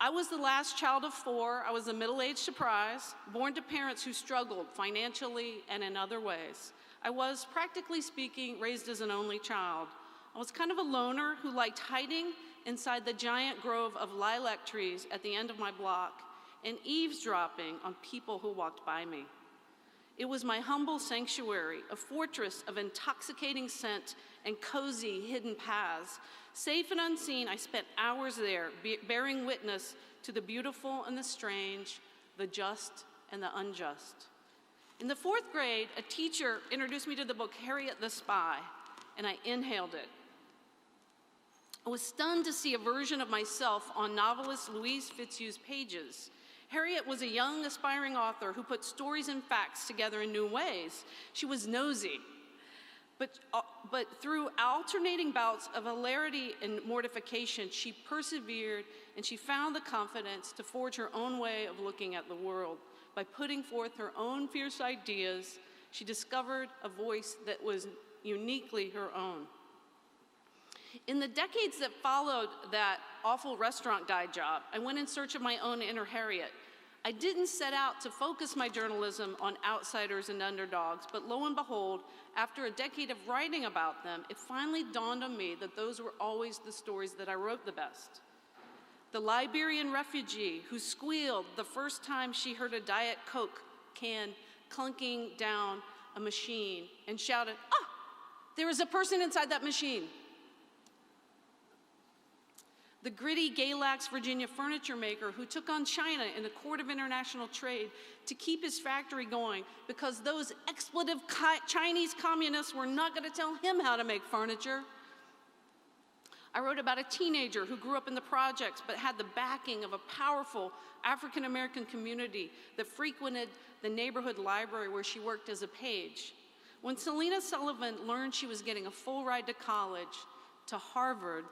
I was the last child of 4. I was a middle-aged surprise, born to parents who struggled financially and in other ways. I was, practically speaking, raised as an only child. I was kind of a loner who liked hiding inside the giant grove of lilac trees at the end of my block and eavesdropping on people who walked by me. It was my humble sanctuary, a fortress of intoxicating scent and cozy hidden paths. Safe and unseen, I spent hours there, bearing witness to the beautiful and the strange, the just and the unjust. In the 4th grade, a teacher introduced me to the book Harriet the Spy, and I inhaled it. I was stunned to see a version of myself on novelist Louise Fitzhugh's pages. Harriet was a young, aspiring author who put stories and facts together in new ways. She was nosy, but through alternating bouts of hilarity and mortification, she persevered and she found the confidence to forge her own way of looking at the world. By putting forth her own fierce ideas, she discovered a voice that was uniquely her own. In the decades that followed that awful restaurant guide job, I went in search of my own inner Harriet. I didn't set out to focus my journalism on outsiders and underdogs, but lo and behold, after a decade of writing about them, it finally dawned on me that those were always the stories that I wrote the best. The Liberian refugee who squealed the first time she heard a Diet Coke can clunking down a machine and shouted, there is a person inside that machine. The gritty Galax, Virginia furniture maker who took on China in the Court of International Trade to keep his factory going because those expletive Chinese communists were not going to tell him how to make furniture. I wrote about a teenager who grew up in the projects but had the backing of a powerful African American community that frequented the neighborhood library where she worked as a page. When Selena Sullivan learned she was getting a full ride to college, to Harvard,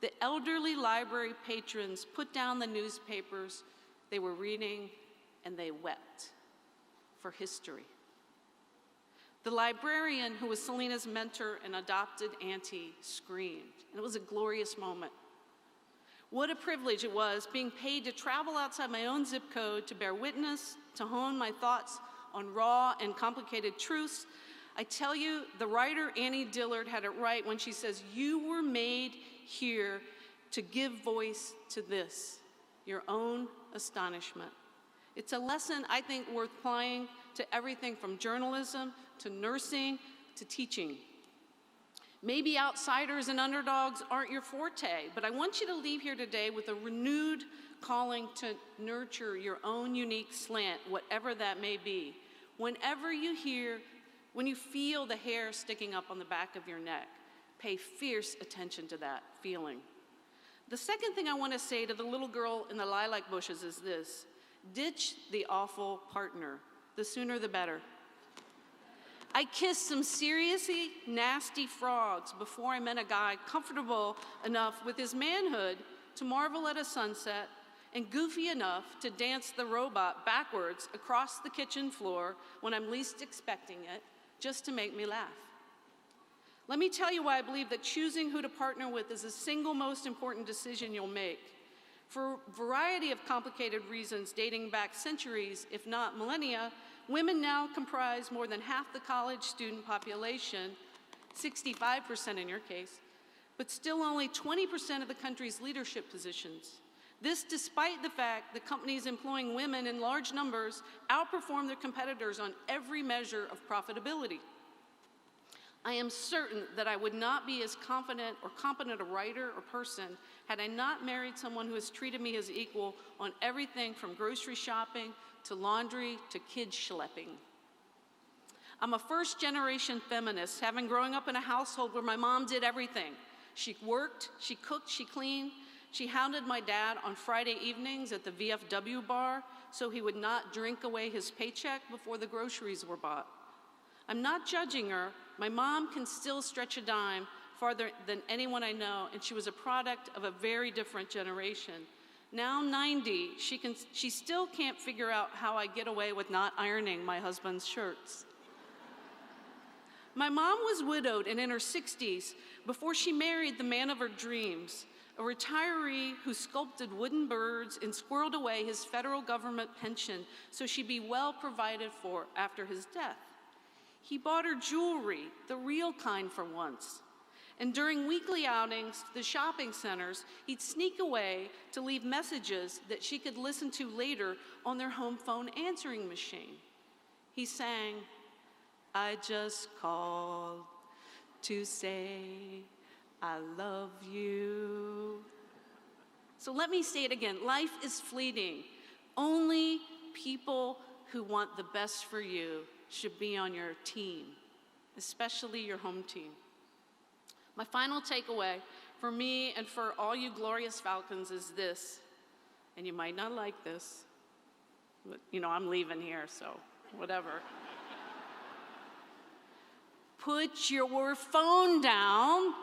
the elderly library patrons put down the newspapers they were reading and they wept for history. The librarian, who was Selena's mentor and adopted auntie, screamed, and it was a glorious moment. What a privilege it was being paid to travel outside my own zip code to bear witness, to hone my thoughts on raw and complicated truths. I tell you, the writer Annie Dillard had it right when she says, "You were made here to give voice to this, your own astonishment." It's a lesson I think worth applying to everything from journalism to nursing to teaching. Maybe outsiders and underdogs aren't your forte, but I want you to leave here today with a renewed calling to nurture your own unique slant, whatever that may be. When you feel the hair sticking up on the back of your neck, pay fierce attention to that feeling. The second thing I want to say to the little girl in the lilac bushes is this: ditch the awful partner. The sooner the better. I kissed some seriously nasty frogs before I met a guy comfortable enough with his manhood to marvel at a sunset and goofy enough to dance the robot backwards across the kitchen floor when I'm least expecting it, just to make me laugh. Let me tell you why I believe that choosing who to partner with is the single most important decision you'll make. For a variety of complicated reasons dating back centuries, if not millennia, women now comprise more than half the college student population, 65% in your case, but still only 20% of the country's leadership positions. This despite the fact that companies employing women in large numbers outperform their competitors on every measure of profitability. I am certain that I would not be as confident or competent a writer or person had I not married someone who has treated me as equal on everything from grocery shopping to laundry to kid schlepping. I'm a first-generation feminist, having grown up in a household where my mom did everything. She worked, she cooked, she cleaned. She hounded my dad on Friday evenings at the VFW bar so he would not drink away his paycheck before the groceries were bought. I'm not judging her. My mom can still stretch a dime farther than anyone I know, and she was a product of a very different generation. Now 90, she still can't figure out how I get away with not ironing my husband's shirts. My mom was widowed and in her 60s before she married the man of her dreams, a retiree who sculpted wooden birds and squirreled away his federal government pension so she'd be well provided for after his death. He bought her jewelry, the real kind for once. And during weekly outings to the shopping centers, he'd sneak away to leave messages that she could listen to later on their home phone answering machine. He sang, "I just called to say I love you." So let me say it again. Life is fleeting. Only people who want the best for you should be on your team, especially your home team. My final takeaway for me and for all you glorious Falcons is this, and you might not like this, but I'm leaving here, so whatever. Put your phone down.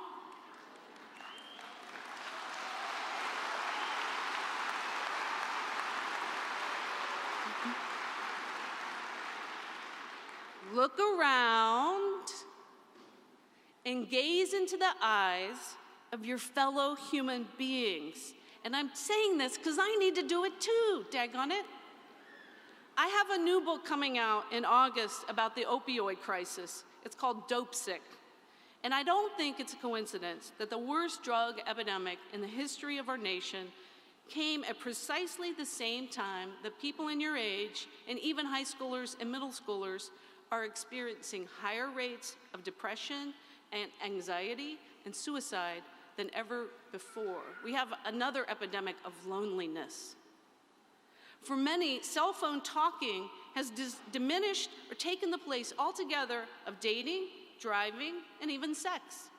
Look around and gaze into the eyes of your fellow human beings. And I'm saying this because I need to do it too, daggone it. I have a new book coming out in August about the opioid crisis. It's called Dope Sick. And I don't think it's a coincidence that the worst drug epidemic in the history of our nation came at precisely the same time that people in your age, and even high schoolers and middle schoolers, are experiencing higher rates of depression and anxiety and suicide than ever before. We have another epidemic of loneliness. For many, cell phone talking has diminished or taken the place altogether of dating, driving, and even sex.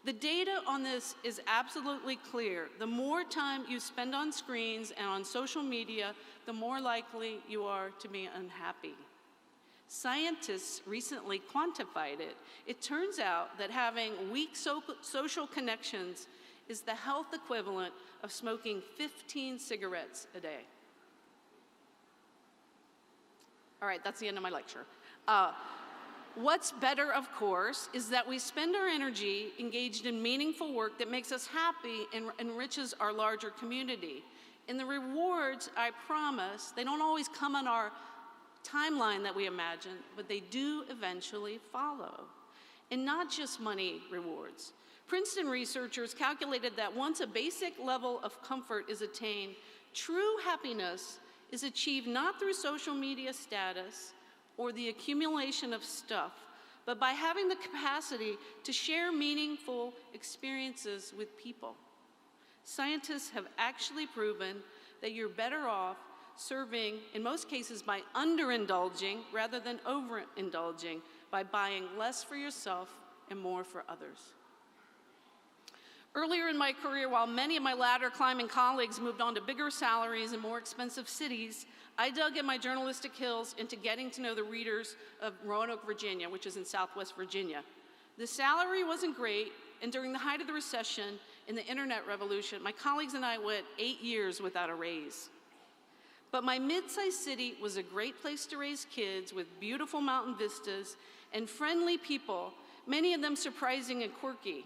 The data on this is absolutely clear. The more time you spend on screens and on social media, the more likely you are to be unhappy. Scientists recently quantified it. It turns out that having weak social connections is the health equivalent of smoking 15 cigarettes a day. All right, that's the end of my lecture. What's better, of course, is that we spend our energy engaged in meaningful work that makes us happy and enriches our larger community. And the rewards, I promise, they don't always come on our timeline that we imagine, but they do eventually follow. And not just money rewards. Princeton researchers calculated that once a basic level of comfort is attained, true happiness is achieved not through social media status or the accumulation of stuff, but by having the capacity to share meaningful experiences with people. Scientists have actually proven that you're better off serving, in most cases, by underindulging rather than overindulging, by buying less for yourself and more for others. Earlier in my career, while many of my ladder climbing colleagues moved on to bigger salaries and more expensive cities, I dug in my journalistic heels into getting to know the readers of Roanoke, Virginia, which is in Southwest Virginia. The salary wasn't great, and during the height of the recession and the internet revolution, my colleagues and I went 8 years without a raise. But my mid-sized city was a great place to raise kids with beautiful mountain vistas and friendly people, many of them surprising and quirky.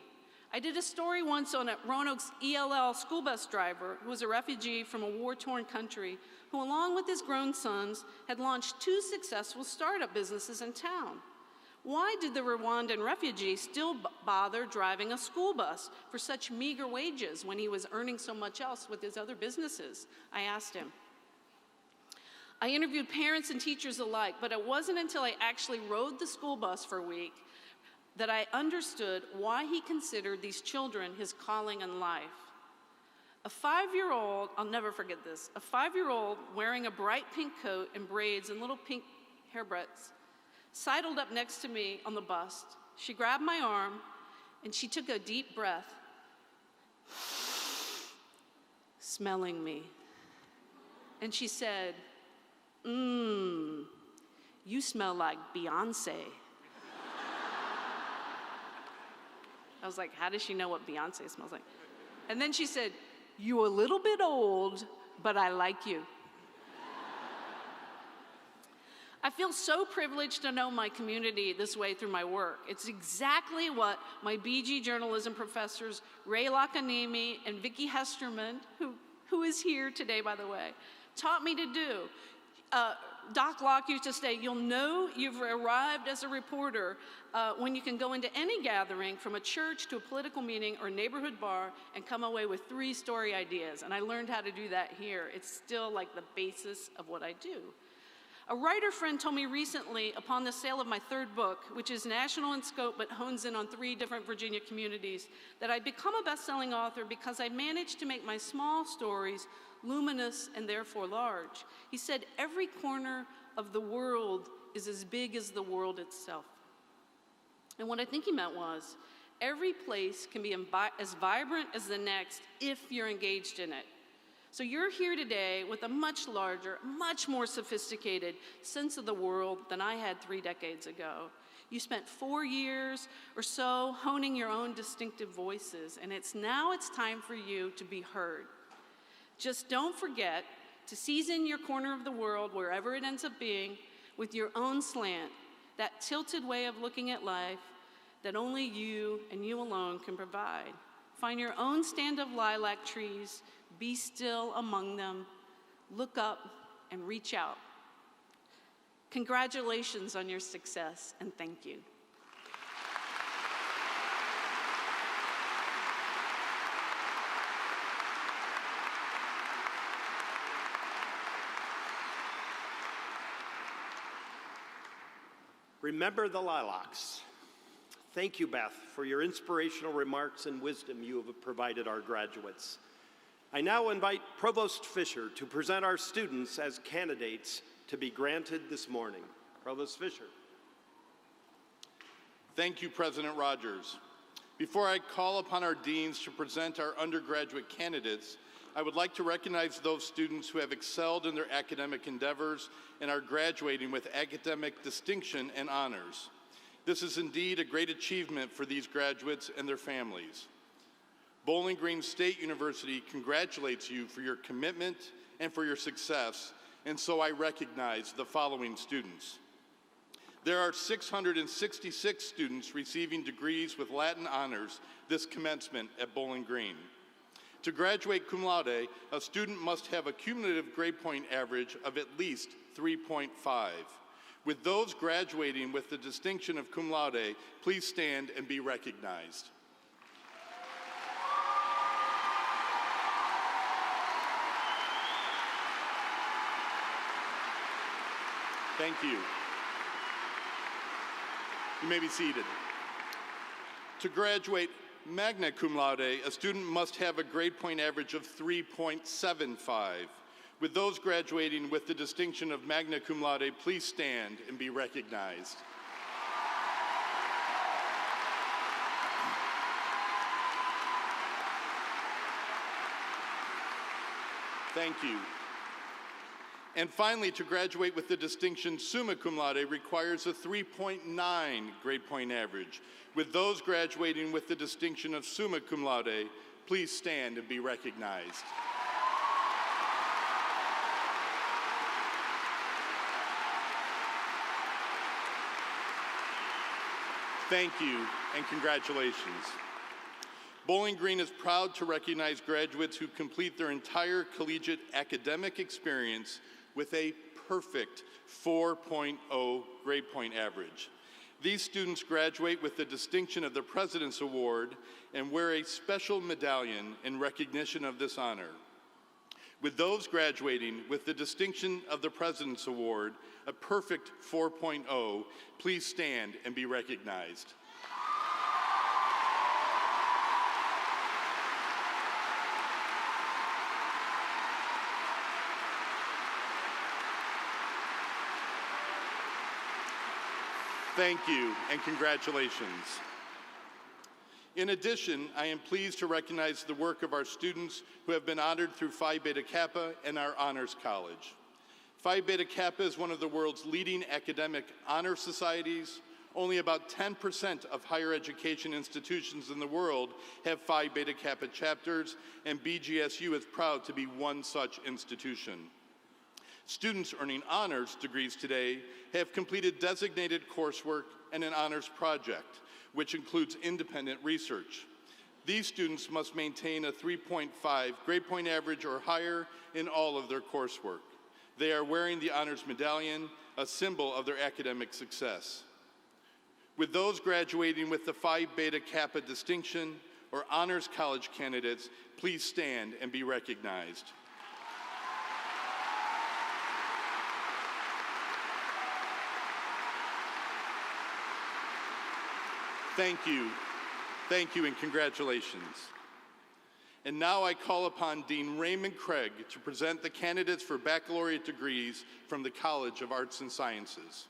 I did a story once on Roanoke's ELL school bus driver who was a refugee from a war-torn country who, along with his grown sons, had launched 2 successful startup businesses in town. Why did the Rwandan refugee still bother driving a school bus for such meager wages when he was earning so much else with his other businesses? I asked him. I interviewed parents and teachers alike, but it wasn't until I actually rode the school bus for a week that I understood why he considered these children his calling in life. A 5-year-old, I'll never forget this, a 5-year-old wearing a bright pink coat and braids and little pink hairbreadths sidled up next to me on the bus. She grabbed my arm and she took a deep breath, smelling me. And she said, you smell like Beyonce. I was like, how does she know what Beyonce smells like? And then she said, you're a little bit old, but I like you. I feel so privileged to know my community this way through my work. It's exactly what my BG journalism professors, Ray Lakanimi and Vicki Hesterman, who is here today, by the way, taught me to do. Doc Locke used to say, you'll know you've arrived as a reporter when you can go into any gathering, from a church to a political meeting or neighborhood bar, and come away with 3 story ideas. And I learned how to do that here. It's still like the basis of what I do. A writer friend told me recently, upon the sale of my 3rd book, which is national in scope but hones in on 3 different Virginia communities, that I'd become a best-selling author because I managed to make my small stories luminous and therefore large. He said, every corner of the world is as big as the world itself. And what I think he meant was, every place can be as vibrant as the next if you're engaged in it. So you're here today with a much larger, much more sophisticated sense of the world than I had 3 decades ago. You spent 4 years or so honing your own distinctive voices, and now it's time for you to be heard. Just don't forget to season your corner of the world, wherever it ends up being, with your own slant, that tilted way of looking at life that only you and you alone can provide. Find your own stand of lilac trees, be still among them, look up and reach out. Congratulations on your success, and thank you. Remember the lilacs. Thank you, Beth, for your inspirational remarks and wisdom you have provided our graduates. I now invite Provost Fisher to present our students as candidates to be granted this morning. Provost Fisher. Thank you, President Rogers. Before I call upon our deans to present our undergraduate candidates, I would like to recognize those students who have excelled in their academic endeavors and are graduating with academic distinction and honors. This is indeed a great achievement for these graduates and their families. Bowling Green State University congratulates you for your commitment and for your success, and so I recognize the following students. There are 666 students receiving degrees with Latin honors this commencement at Bowling Green. To graduate cum laude, a student must have a cumulative grade point average of at least 3.5. With those graduating with the distinction of cum laude, please stand and be recognized. Thank you. You may be seated. To graduate magna cum laude, a student must have a grade point average of 3.75. With those graduating with the distinction of magna cum laude, please stand and be recognized. Thank you. And finally, to graduate with the distinction summa cum laude requires a 3.9 grade point average. With those graduating with the distinction of summa cum laude, please stand and be recognized. Thank you and congratulations. Bowling Green is proud to recognize graduates who complete their entire collegiate academic experience with a perfect 4.0 grade point average. These students graduate with the distinction of the President's Award and wear a special medallion in recognition of this honor. With those graduating with the distinction of the President's Award, a perfect 4.0, please stand and be recognized. Thank you and congratulations. In addition, I am pleased to recognize the work of our students who have been honored through Phi Beta Kappa and our Honors College. Phi Beta Kappa is one of the world's leading academic honor societies. Only about 10% of higher education institutions in the world have Phi Beta Kappa chapters, and BGSU is proud to be one such institution. Students earning honors degrees today have completed designated coursework and an honors project, which includes independent research. These students must maintain a 3.5 grade point average or higher in all of their coursework. They are wearing the honors medallion, a symbol of their academic success. With those graduating with the Phi Beta Kappa distinction or honors college candidates, please stand and be recognized. Thank you, and congratulations. And now I call upon Dean Raymond Craig to present the candidates for baccalaureate degrees from the College of Arts and Sciences.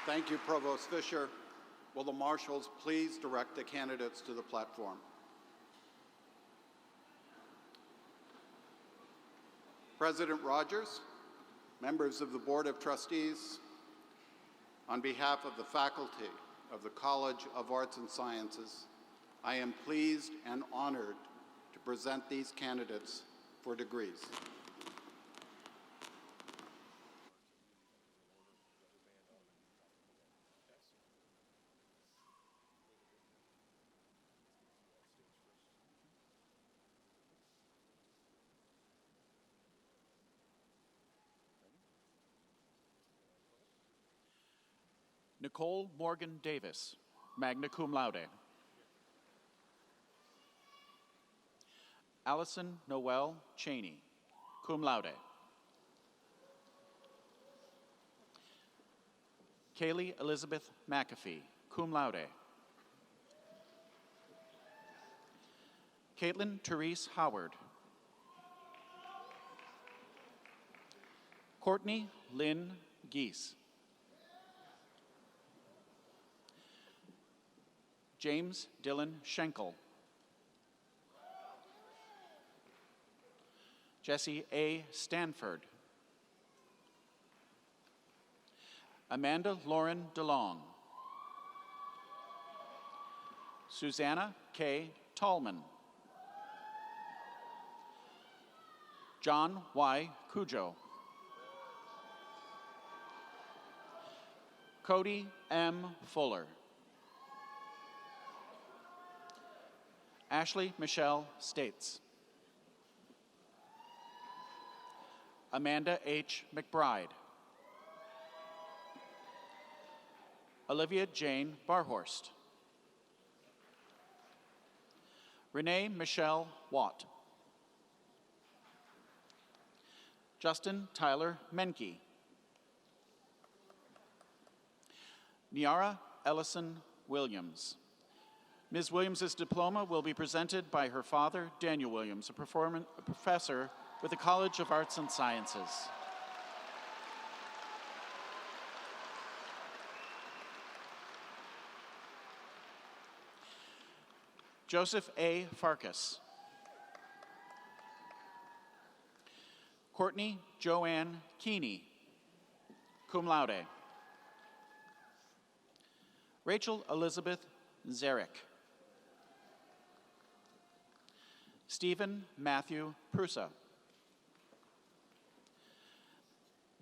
Thank you, Provost Fisher. Will the marshals please direct the candidates to the platform? President Rogers, members of the Board of Trustees, on behalf of the faculty of the College of Arts and Sciences, I am pleased and honored to present these candidates for degrees. Nicole Morgan Davis, magna cum laude. Allison Noel Cheney, cum laude. Kaylee Elizabeth McAfee, cum laude. Caitlin Therese Howard. Courtney Lynn Geese. James Dylan Schenkel. Jesse A. Stanford. Amanda Lauren DeLong. Susanna K. Tallman. John Y. Cujo. Cody M. Fuller. Ashley Michelle States. Amanda H. McBride. Olivia Jane Barhorst. Renee Michelle Watt. Justin Tyler Menke. Niara Ellison Williams. Ms. Williams' diploma will be presented by her father, Daniel Williams, a professor with the College of Arts and Sciences. Joseph A. Farkas. Courtney Joanne Keeney, cum laude. Rachel Elizabeth Zarek. Stephen Matthew Prusa.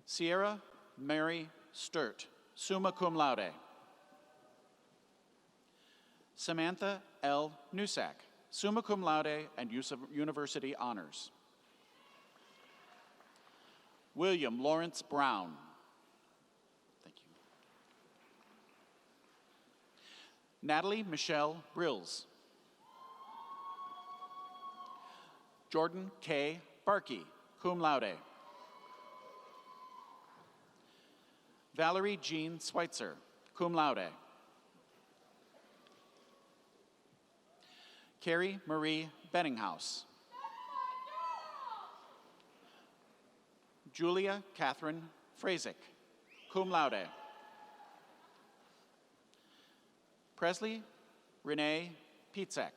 Sierra Mary Sturt, summa cum laude. Samantha L. Nusak, summa cum laude and University Honors. William Lawrence Brown. Thank you. Natalie Michelle Brills. Jordan K. Barkey, cum laude. Valerie Jean Schweitzer, cum laude. Carrie Marie Benninghaus. Julia Catherine Frazick, cum laude. Presley Renee Pietzek.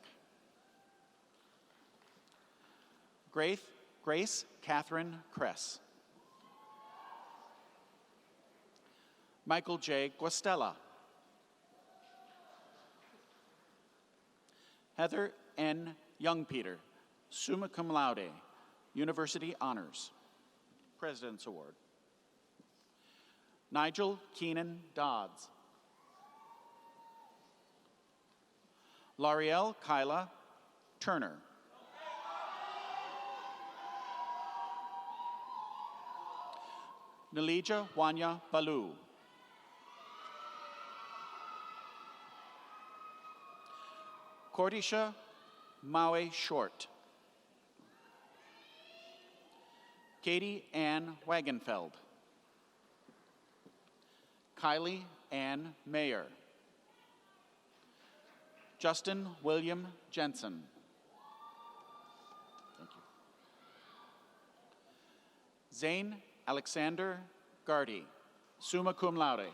Grace Catherine Kress. Michael J. Guastella. Heather N. Youngpeter, summa cum laude, University Honors. President's Award. Nigel Keenan Dodds. L'Ariel Kyla Turner. Nalija Wanya Balu. Cordisha Maue Short. Katie Ann Wagenfeld. Kylie Ann Mayer. Justin William Jensen. Thank you. Zane Alexander Gardy, summa cum laude.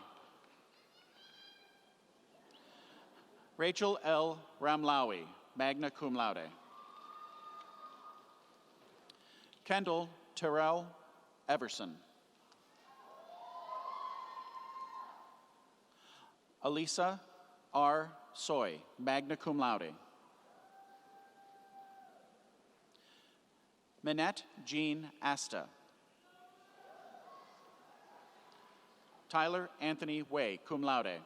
Rachel L. Ramlawi, magna cum laude. Kendall Terrell Everson. Elisa R. Soy, magna cum laude. Minette Jean Asta. Tyler Anthony Way, cum laude.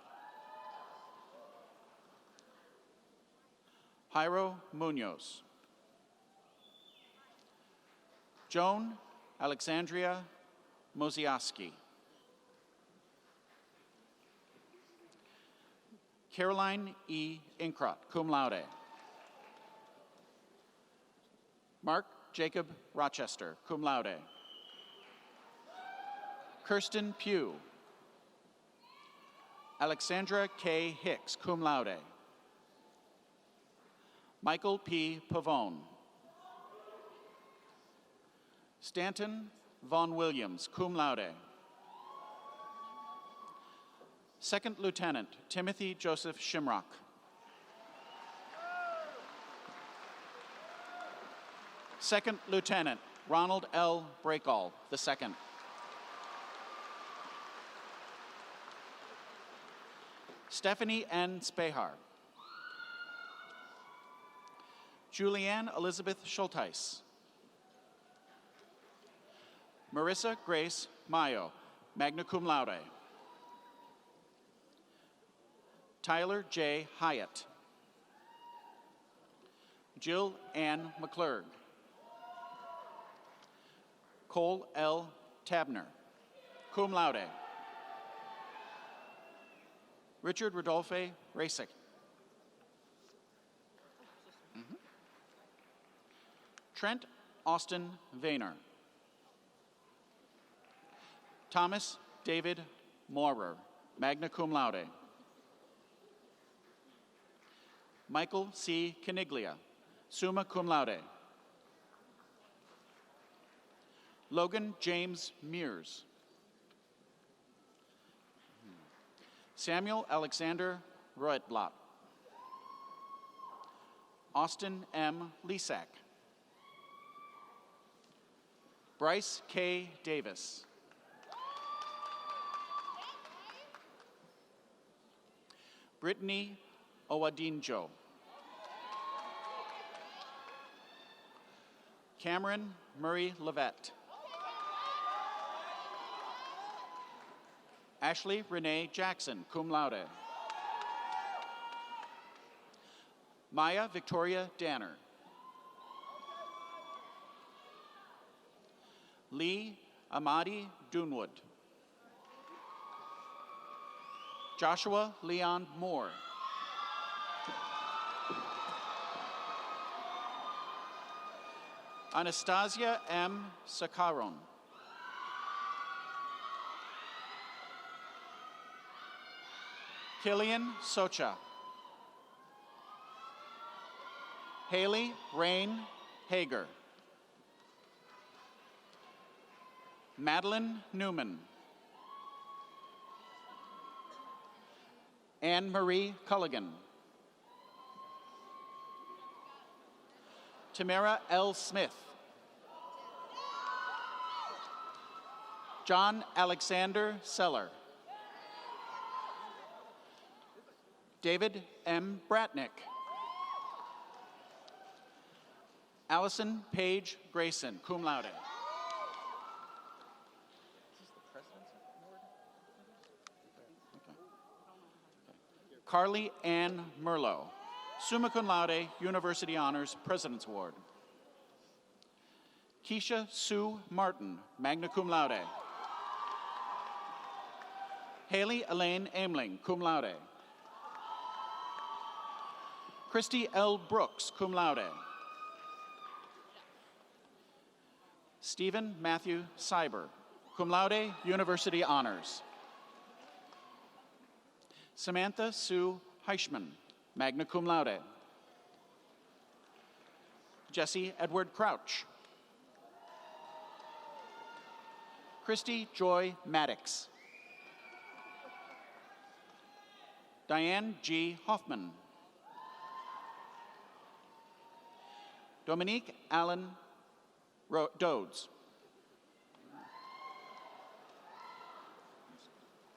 Jairo Munoz. Joan Alexandria Mosiowski. Caroline E. Inkrot, cum laude. Mark Jacob Rochester, cum laude. Kirsten Pugh. Alexandra K. Hicks, cum laude. Michael P. Pavone. Stanton Von Williams, cum laude. Second Lieutenant Timothy Joseph Shimrock. Second Lieutenant Ronald L. Breakall, II. Stephanie N. Spehar. Julianne Elizabeth Schulteis. Marissa Grace Mayo, magna cum laude. Tyler J. Hyatt. Jill Ann McClurg. Cole L. Tabner, cum laude. Richard Rodolphe Rasick. Trent Austin Vayner. Thomas David Maurer, magna cum laude. Michael C. Caniglia, summa cum laude. Logan James Mears. Samuel Alexander Roetblot. Austin M. Lisak. Bryce K. Davis. Brittany Owadinjo. Cameron Murray Levette. Ashley Renee Jackson, cum laude. Maya Victoria Danner. Lee Amadi Dunwood. Joshua Leon Moore. Anastasia M. Sakaron. Killian Socha. Haley Rain Hager. Madeline Newman. Anne Marie Culligan. Tamara L. Smith. John Alexander Seller. David M. Bratnick. Allison Paige Grayson, cum laude. Carly Ann Merlot, summa cum laude, University Honors, President's Award. Keisha Sue Martin, magna cum laude. Haley Elaine Aimling, cum laude. Christy L. Brooks, cum laude. Stephen Matthew Cyber, cum laude, University Honors. Samantha Sue Heichman, magna cum laude. Jesse Edward Crouch. Christy Joy Maddox. Diane G. Hoffman. Dominique Allen Dodes.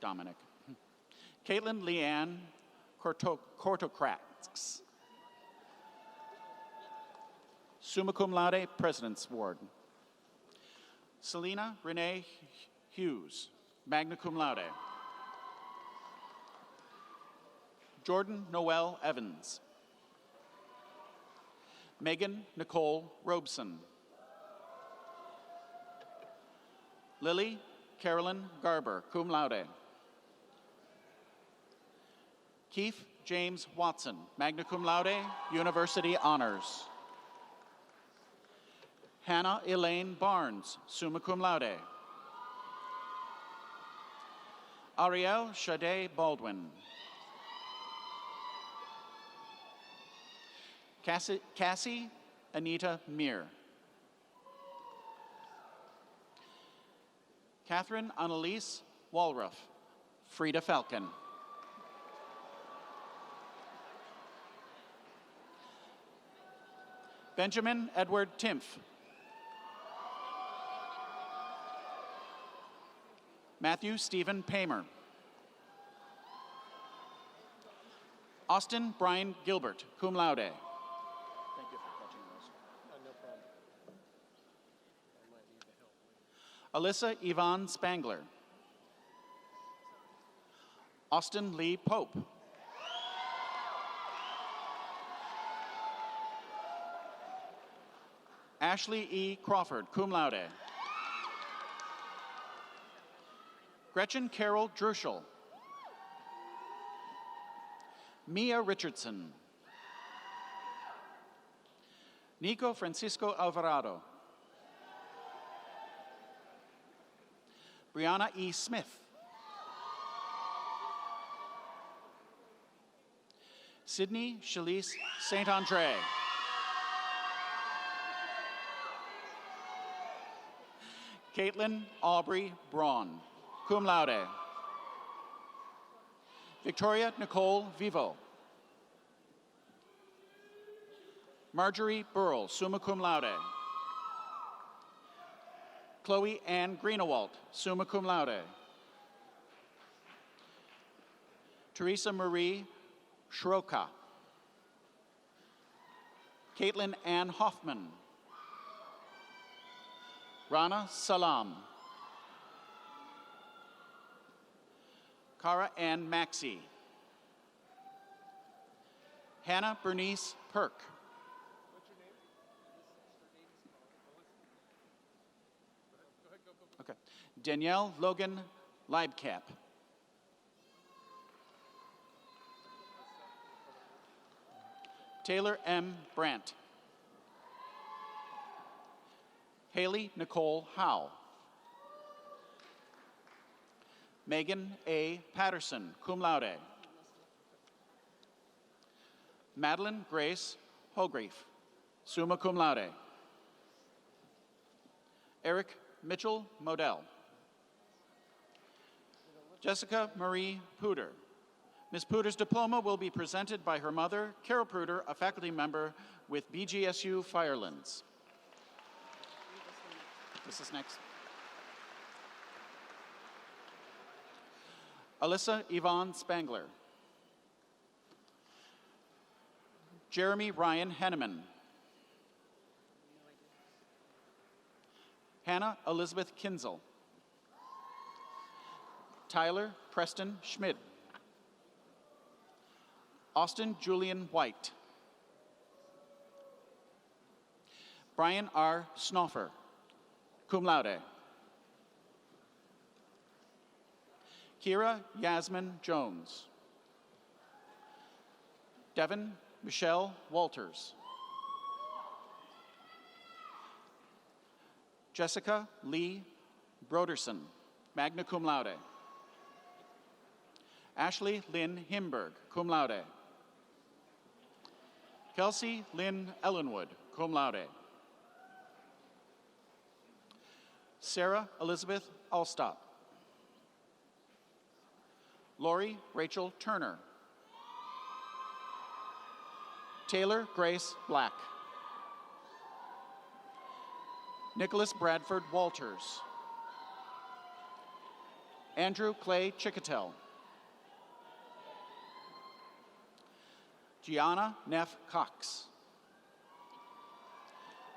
Dominic. Caitlin Leanne Cortocrats. Summa cum laude, President's Award. Selena Renee Hughes, magna cum laude. Jordan Noel Evans. Megan Nicole Robeson. Lily Carolyn Garber, cum laude. Keith James Watson, magna cum laude, University Honors. Hannah Elaine Barnes, summa cum laude. Ariel Shade Baldwin. Cassie Anita Meir. Catherine Annalise Walruff. Frida Falcon. Benjamin Edward Timpf. Matthew Stephen Paymer. Austin Brian Gilbert, cum laude. Thank you for catching those. No problem. Alyssa Yvonne Spangler. Austin Lee Pope. Ashley E. Crawford, cum laude. Gretchen Carol Druschel. Mia Richardson. Nico Francisco Alvarado. Brianna E. Smith. Sydney Shalise St. Andre. Caitlin Aubrey Braun, cum laude. Victoria Nicole Vivo. Marjorie Burrell, summa cum laude. Chloe Ann Greenewalt, summa cum laude. Teresa Marie Schroka. Caitlin Ann Hoffman. Rana Salam. Cara Ann Maxey. Hannah Bernice Perk. What's your name? Okay. Danielle Logan Leibkap. Taylor M. Brandt. Haley Nicole Howe. Megan A. Patterson, cum laude. Madeline Grace Hogreif, summa cum laude. Eric Mitchell Modell. Jessica Marie Puder. Ms. Puder's diploma will be presented by her mother, Carol Puder, a faculty member with BGSU Firelands. This is next. Alyssa Yvonne Spangler. Jeremy Ryan Henneman. Hannah Elizabeth Kinzel. Tyler Preston Schmid. Austin Julian White. Brian R. Snoffer, cum laude. Kira Yasmin Jones. Devin Michelle Walters. Jessica Lee Broderson, magna cum laude. Ashley Lynn Himberg, cum laude. Kelsey Lynn Ellenwood, cum laude. Sarah Elizabeth Alstop. Lori Rachel Turner. Taylor Grace Black. Nicholas Bradford Walters. Andrew Clay Chicatel. Gianna Neff Cox.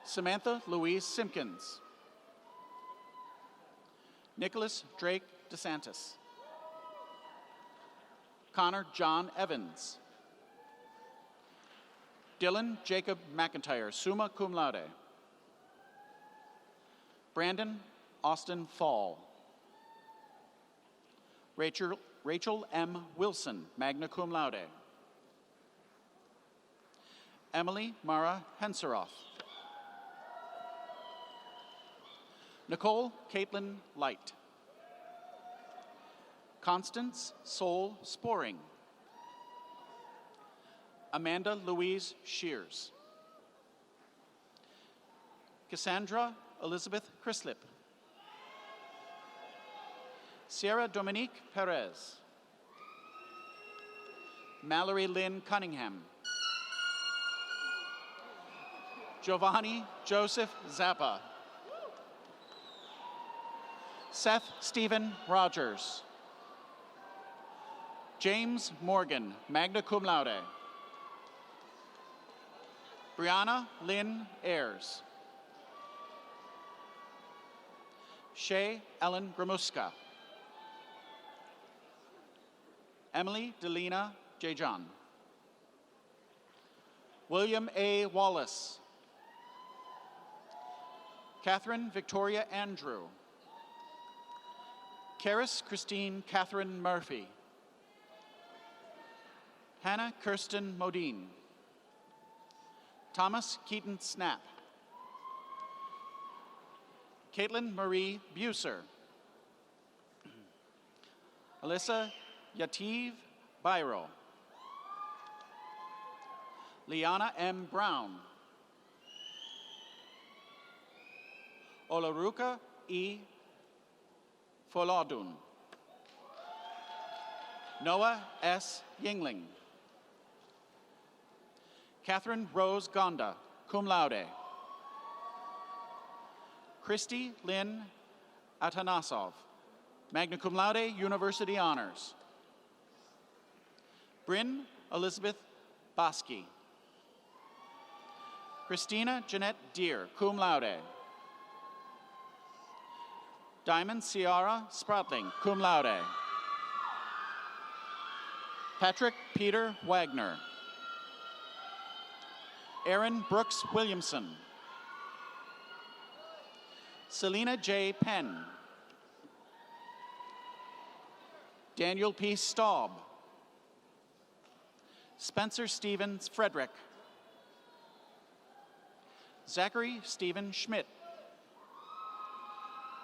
Samantha Louise Simpkins. Nicholas Drake DeSantis. Connor John Evans. Dylan Jacob McIntyre, summa cum laude. Brandon Austin Fall. Rachel M. Wilson, magna cum laude. Emily Mara Henseroff. Nicole Caitlin Light. Constance Sol Sporing. Amanda Louise Shears. Cassandra Elizabeth Chrislip. Sierra Dominique Perez. Mallory Lynn Cunningham. Giovanni Joseph Zappa. Seth Stephen Rogers. James Morgan, magna cum laude. Brianna Lynn Ayers. Shay Ellen Gramuska. Emily Delina Jajon. William A. Wallace. Catherine Victoria Andrew. Karis Christine Catherine Murphy. Hannah Kirsten Modine. Thomas Keaton Snap. Caitlin Marie Buser. Alyssa Yativ Byro. Liana M. Brown. Olaruka E. Folodun. Noah S. Yingling. Catherine Rose Gonda, cum laude. Christy Lynn Atanasov, magna cum laude, University Honors. Bryn Elizabeth Bosky. Christina Jeanette Deer, cum laude. Diamond Ciara Spratling, cum laude. Patrick Peter Wagner. Aaron Brooks Williamson. Selena J. Penn. Daniel P. Staub. Spencer Stevens Frederick. Zachary Stephen Schmidt.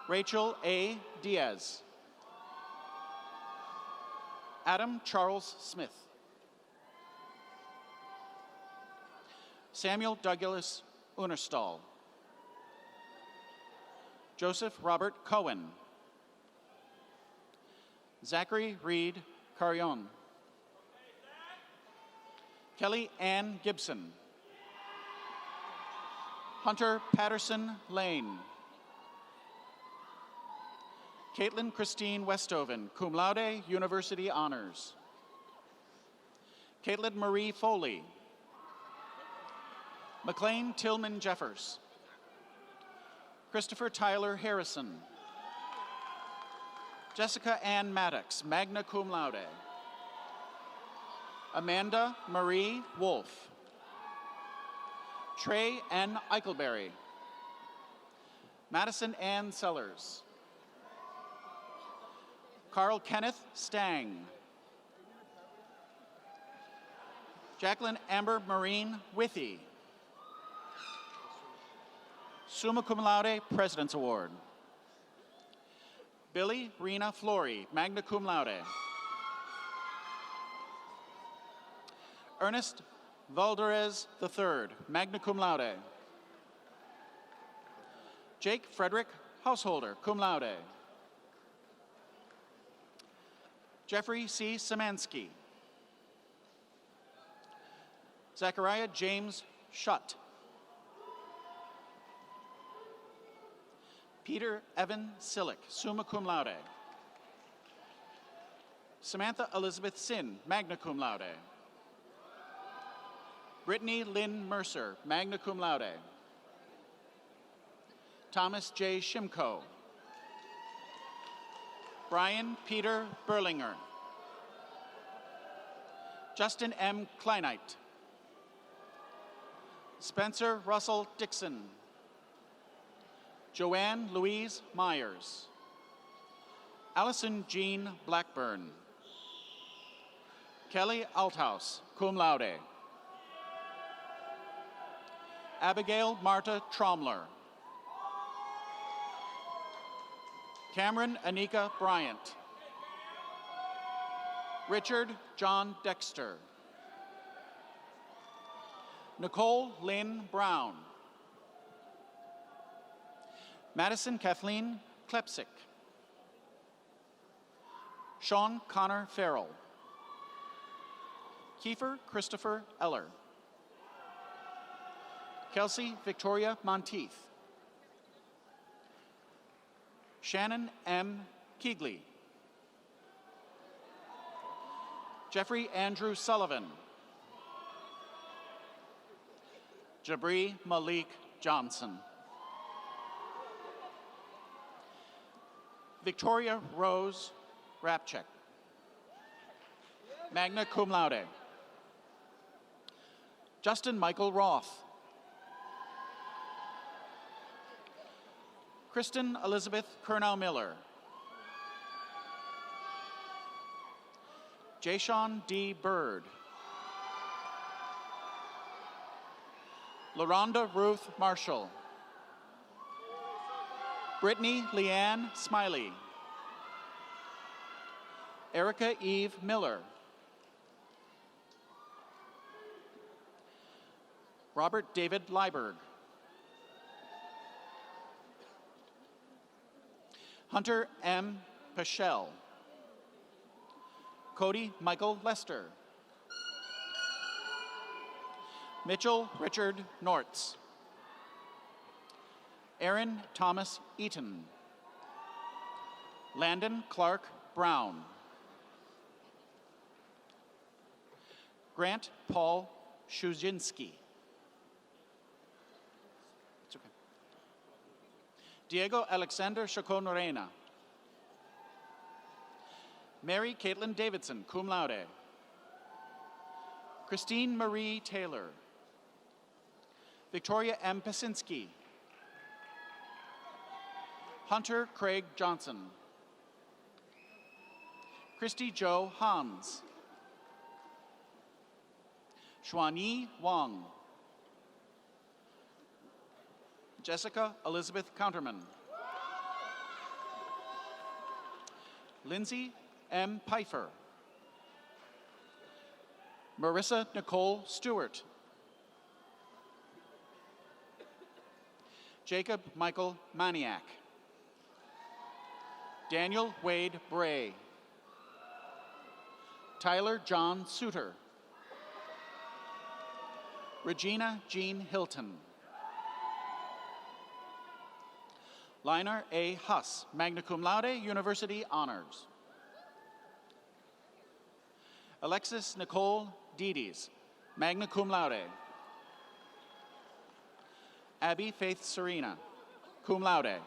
Rachel A. Diaz. Adam Charles Smith. Samuel Douglas Unerstall. Joseph Robert Cohen. Zachary Reed Carrion. Kelly Ann Gibson. Hunter Patterson Lane. Caitlin Christine Westoven, cum laude, University Honors. Caitlin Marie Foley. McLean Tillman Jeffers. Christopher Tyler Harrison. Jessica Ann Maddox, magna cum laude. Amanda Marie Wolf. Trey N. Eichelberry. Madison Ann Sellers. Carl Kenneth Stang. Jacqueline Amber Marine Withy. Summa cum laude, President's Award. Billy Rena Flory, magna cum laude. Ernest Valderez III, magna cum laude. Jake Frederick Householder, cum laude. Jeffrey C. Szymanski. Zachariah James Schutt. Peter Evan Sillick, summa cum laude. Samantha Elizabeth Sin, magna cum laude. Brittany Lynn Mercer, magna cum laude. Thomas J. Shimko. Brian Peter Berlinger. Justin M. Kleinite. Spencer Russell Dixon. Joanne Louise Myers. Allison Jean Blackburn. Kelly Althouse, cum laude. Abigail Marta Tromler. Cameron Anika Bryant. Richard John Dexter. Nicole Lynn Brown. Madison Kathleen Klepsik. Sean Connor Farrell. Kiefer Christopher Eller. Kelsey Victoria Monteith. Shannon M. Keegley. Jeffrey Andrew Sullivan. Jabri Malik Johnson. Victoria Rose Rapchek. Magna cum laude. Justin Michael Roth. Kristen Elizabeth Kernow Miller. Jashawn D. Bird. LaRonda Ruth Marshall. Brittany Leanne Smiley. Erica Eve Miller. Robert David Liburg. Hunter M. Pichelle. Cody Michael Lester. Mitchell Richard Nortz. Aaron Thomas Eaton. Landon Clark Brown. Grant Paul Shuzinski. It's okay. Diego Alexander Chacon Reina. Mary Caitlin Davidson, cum laude. Christine Marie Taylor. Victoria M. Pasinski. Hunter Craig Johnson. Christy Jo Hans. Xuanyi Wang. Jessica Elizabeth Counterman. Lindsay M. Pfeiffer. Marissa Nicole Stewart. Jacob Michael Maniak. Daniel Wade Bray. Tyler John Suter. Regina Jean Hilton. Liner A. Huss, magna cum laude, University Honors. Alexis Nicole Dides, magna cum laude. Abby Faith Serena, cum laude.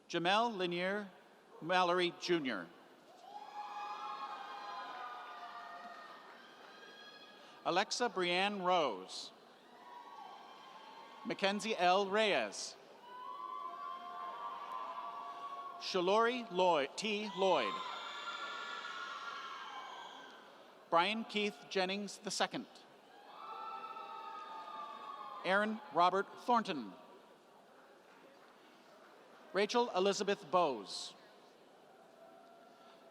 Jamel Lanier Mallory, Jr. Alexa Brianne Rose. Mackenzie L. Reyes. Shalori T. Lloyd. Brian Keith Jennings II. Aaron Robert Thornton. Rachel Elizabeth Bowes.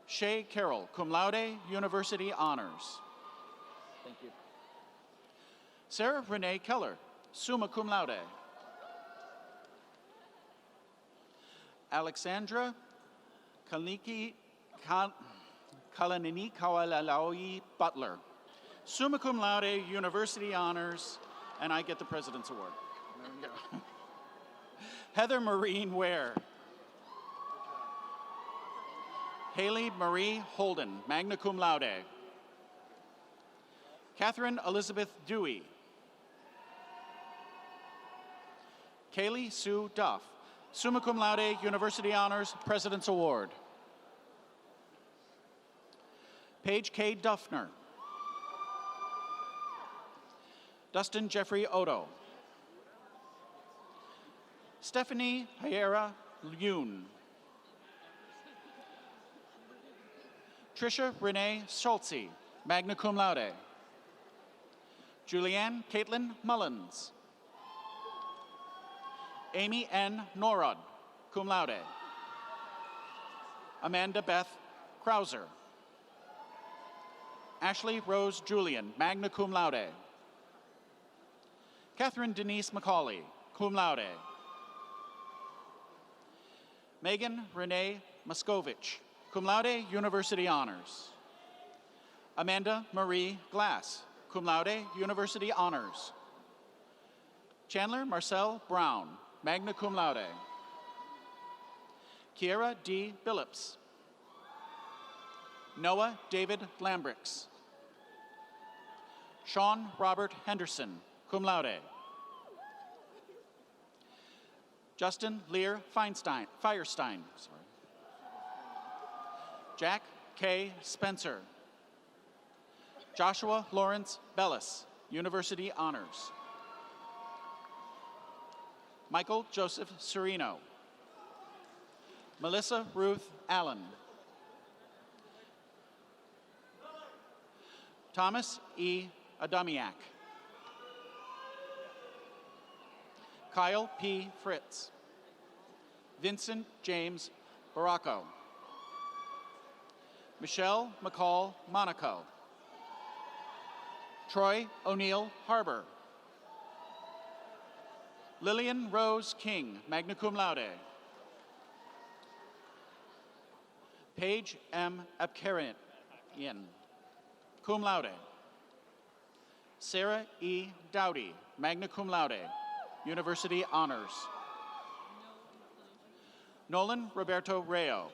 Shay Carroll, cum laude, University Honors. Thank you. Sarah Renee Keller, summa cum laude. Alexandra Kalinini Kawalalaui Butler, summa cum laude, University Honors, and I get the President's Award. There we go. Heather Marine Ware. Haley Marie Holden, magna cum laude. Catherine Elizabeth Dewey. Kaylee Sue Duff, summa cum laude, University Honors, President's Award. Paige K. Duffner. Dustin Jeffrey Odo. Stephanie Hiera Yoon. Tricia Renee Schultze, magna cum laude. Julianne Caitlin Mullins. Amy N. Norod, cum laude. Amanda Beth Krauser. Ashley Rose Julian, magna cum laude. Catherine Denise McCauley, cum laude. Megan Renee Moscovich, cum laude, University Honors. Amanda Marie Glass, cum laude, University Honors. Chandler Marcel Brown, magna cum laude. Kiera D. Billups. Noah David Lambrix. Sean Robert Henderson, cum laude. Justin Lear Firestein. Jack K. Spencer. Joshua Lawrence Bellis, University Honors. Michael Joseph Serino. Melissa Ruth Allen. Thomas E. Adamiak. Kyle P. Fritz. Vincent James Baracco. Michelle McCall Monaco. Troy O'Neill Harbor. Lillian Rose King, magna cum laude. Paige M. Abkarian, cum laude. Sarah E. Dowdy, magna cum laude, University Honors. Nolan Roberto Rayo.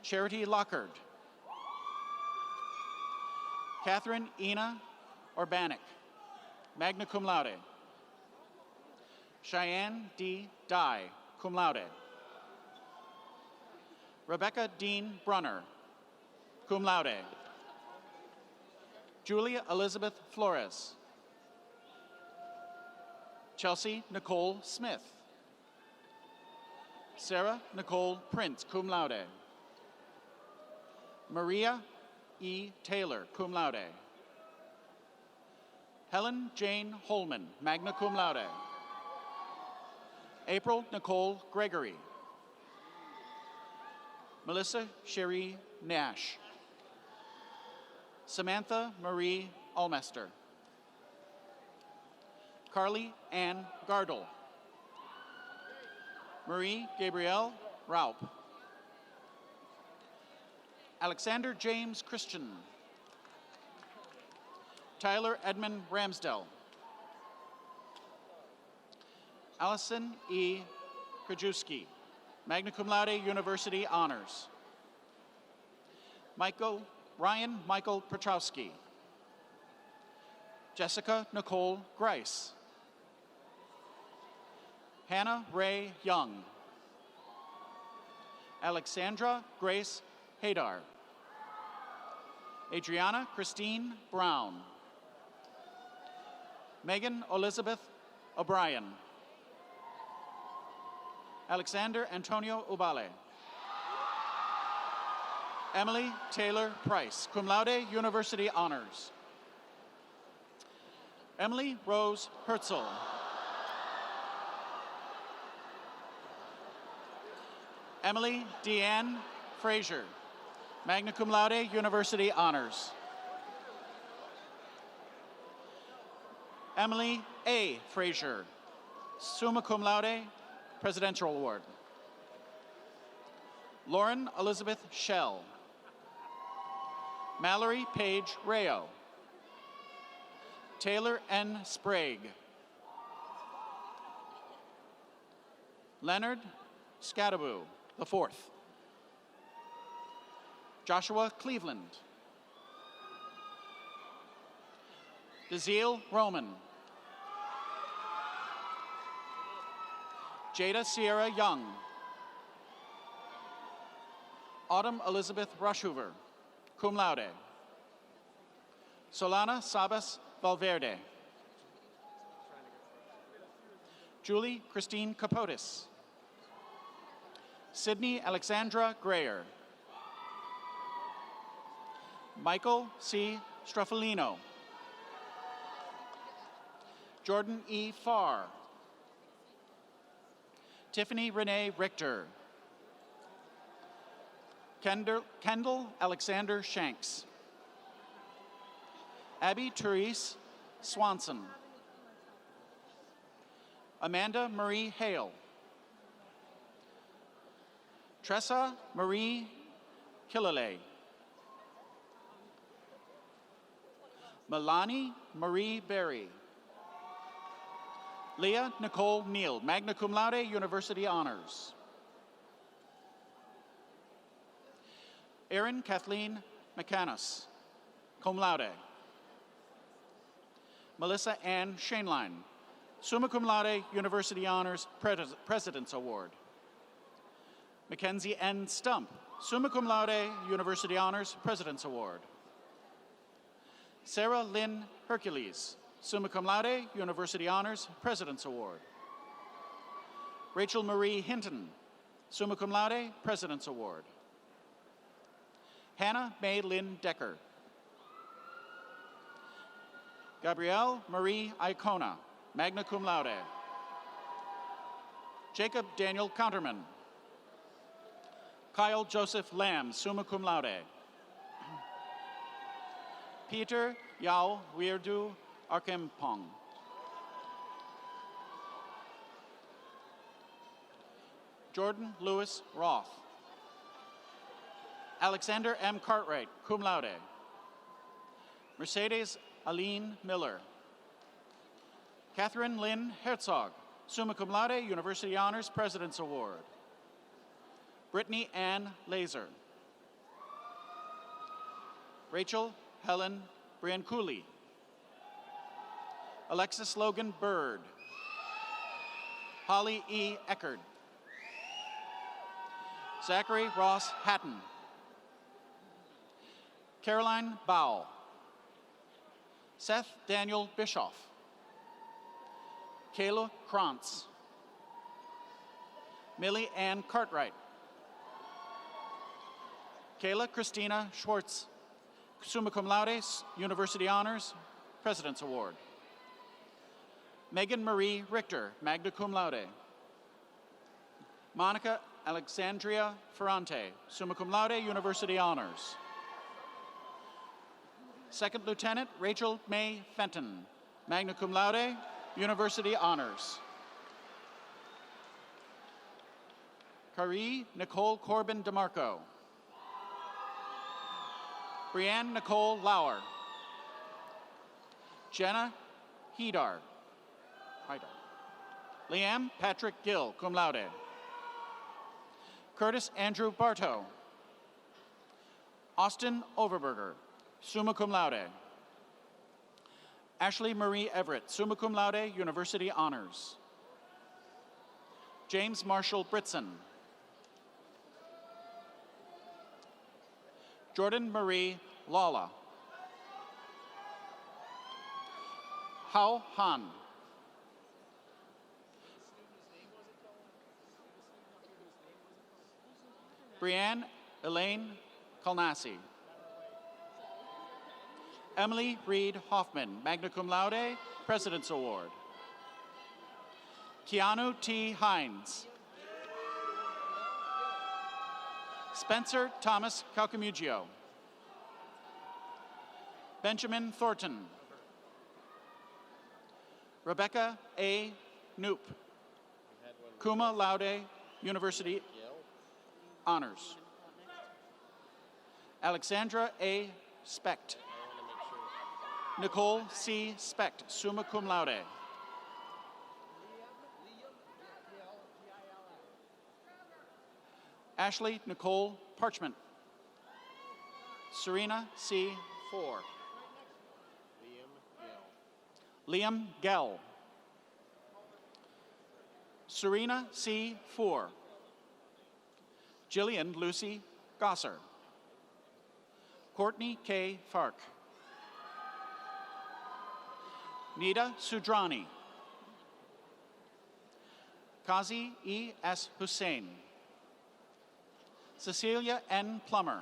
Charity Lockard. Catherine Ina Orbanik, magna cum laude. Cheyenne D. Dye, cum laude. Rebecca Dean Brunner, cum laude. Julia Elizabeth Flores. Chelsea Nicole Smith. Sarah Nicole Prince, cum laude. Maria E. Taylor, cum laude. Helen Jane Holman, magna cum laude. April Nicole Gregory. Melissa Cherie Nash. Samantha Marie Almester. Carly Ann Gardel. Marie Gabrielle Raup. Alexander James Christian. Tyler Edmund Ramsdell. Allison E. Krajewski, magna cum laude, University Honors. Ryan Michael Petrowski. Jessica Nicole Grice. Hannah Ray Young. Alexandra Grace Hadar. Adriana Christine Brown. Megan Elizabeth O'Brien. Alexander Antonio Ubale. Emily Taylor Price, cum laude, University Honors. Emily Rose Herzl. Emily Deanne Frazier, magna cum laude, University Honors. Emily A. Frazier, summa cum laude, Presidential Award. Lauren Elizabeth Schell. Mallory Paige Rayo. Taylor N. Sprague. Leonard Scadaboo, the fourth. Joshua Cleveland. Daziel Roman. Jada Sierra Young. Autumn Elizabeth Rushhoover, cum laude. Solana Sabas Valverde. Julie Christine Capotis. Sydney Alexandra Grayer. Michael C. Straffolino. Jordan E. Farr. Tiffany Renee Richter. Kendall Alexander Shanks. Abby Therese Swanson. Amanda Marie Hale. Tressa Marie Killalay. Milani Marie Berry. Leah Nicole Neal, magna cum laude, University Honors. Erin Kathleen McCanus, cum laude. Melissa Ann Shainline, summa cum laude, University Honors, President's Award. Mackenzie N. Stump, summa cum laude, University Honors, President's Award. Sarah Lynn Hercules, summa cum laude, University Honors, President's Award. Rachel Marie Hinton, summa cum laude, President's Award. Hannah May Lynn Decker. Gabrielle Marie Icona, magna cum laude. Jacob Daniel Counterman. Kyle Joseph Lamb, summa cum laude. Peter Yao Weirdu Arkempong. Jordan Lewis Roth. Alexander M. Cartwright, cum laude. Mercedes Aline Miller. Catherine Lynn Herzog, summa cum laude, University Honors, President's Award. Brittany Ann Laser. Rachel Helen Briancouli. Alexis Logan Bird. Holly E. Eckerd. Zachary Ross Hatton. Caroline Bowell. Seth Daniel Bischoff. Kayla Krantz. Millie Ann Cartwright. Kayla Christina Schwartz, summa cum laude, University Honors, President's Award. Megan Marie Richter, magna cum laude. Monica Alexandria Ferrante, summa cum laude, University Honors. Second Lieutenant Rachel May Fenton, magna cum laude, University Honors. Carrie Nicole Corbin DeMarco. Brianne Nicole Lauer. Jenna Hedar. Liam Patrick Gill, cum laude. Curtis Andrew Bartow. Austin Overberger, summa cum laude. Ashley Marie Everett, summa cum laude, University Honors. James Marshall Britson. Jordan Marie Lala. Hao Han. Brianne Elaine Kalnasi. Emily Reed Hoffman, magna cum laude, President's Award. Keanu T. Hines. Spencer Thomas Calcamugio. Benjamin Thornton. Rebecca A. Knoop, cum laude, University Honors. Alexandra A. Specht. Nicole C. Specht, summa cum laude. Ashley Nicole Parchment. Serena C. Four. Liam Gell. Serena C. Four. Jillian Lucy Gosser. Courtney K. Fark. Nida Sudrani. Kazi E. S. Hussein. Cecilia N. Plummer.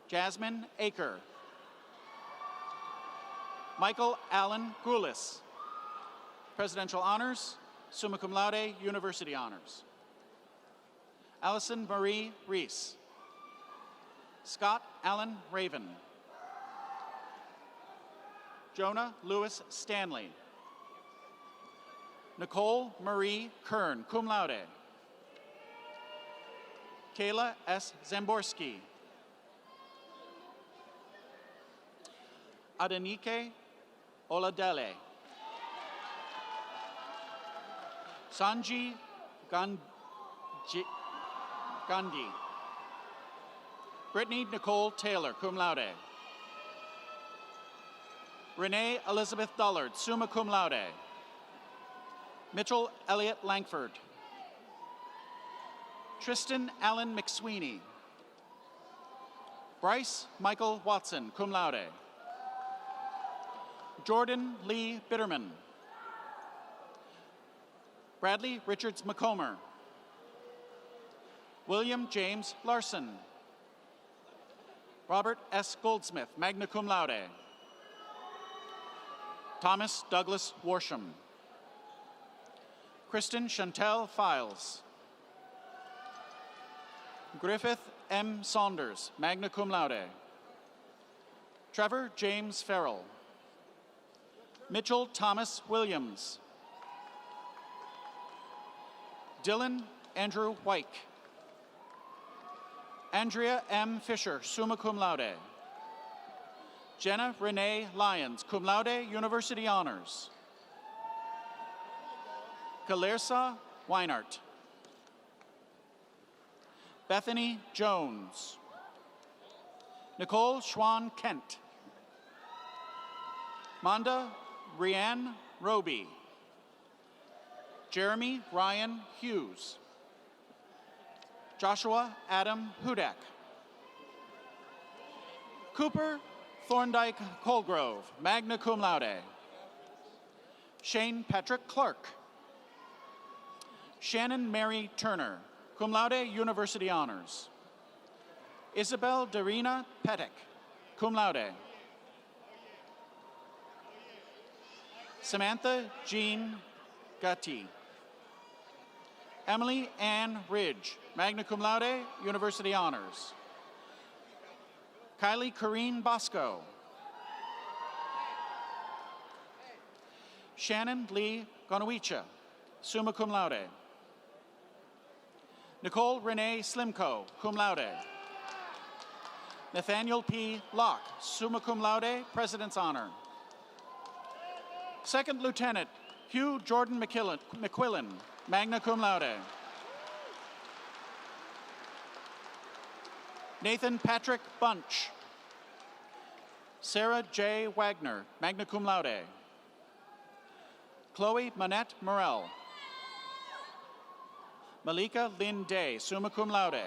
Jasmine Aker. Michael Allen Goulis. Presidential Honors, summa cum laude, University Honors. Allison Marie Reese. Scott Allen Raven. Jonah Lewis Stanley. Nicole Marie Kern, cum laude. Kayla S. Zamborski. Adenike Oladele. Sanji Gandhi. Brittany Nicole Taylor, cum laude. Renee Elizabeth Dullard, summa cum laude. Mitchell Elliott Langford. Tristan Allen McSweeney. Bryce Michael Watson, cum laude. Jordan Lee Bitterman. Bradley Richards McComber. William James Larson. Robert S. Goldsmith, magna cum laude. Thomas Douglas Warsham. Kristen Chantel Files. Griffith M. Saunders, magna cum laude. Trevor James Farrell. Mitchell Thomas Williams. Dylan Andrew White. Andrea M. Fisher, summa cum laude. Jenna Renee Lyons, cum laude, University Honors. Kalersa Weinart. Bethany Jones. Nicole Schwan Kent. Manda Rianne Roby. Jeremy Ryan Hughes. Joshua Adam Hudak. Cooper Thorndike Colgrove, magna cum laude. Shane Patrick Clark. Shannon Mary Turner, cum laude, University Honors. Isabel Darina Pettick, cum laude. Samantha Jean Gatti. Emily Ann Ridge, magna cum laude, University Honors. Kylie Corrine Bosco. Shannon Lee Gonowicha, summa cum laude. Nicole Renee Slimko, cum laude. Nathaniel P. Locke, summa cum laude, President's Honor. Second Lieutenant Hugh Jordan McQuillan, magna cum laude. Nathan Patrick Bunch. Sarah J. Wagner, magna cum laude. Chloe Manette Morel. Malika Lynn Day, summa cum laude.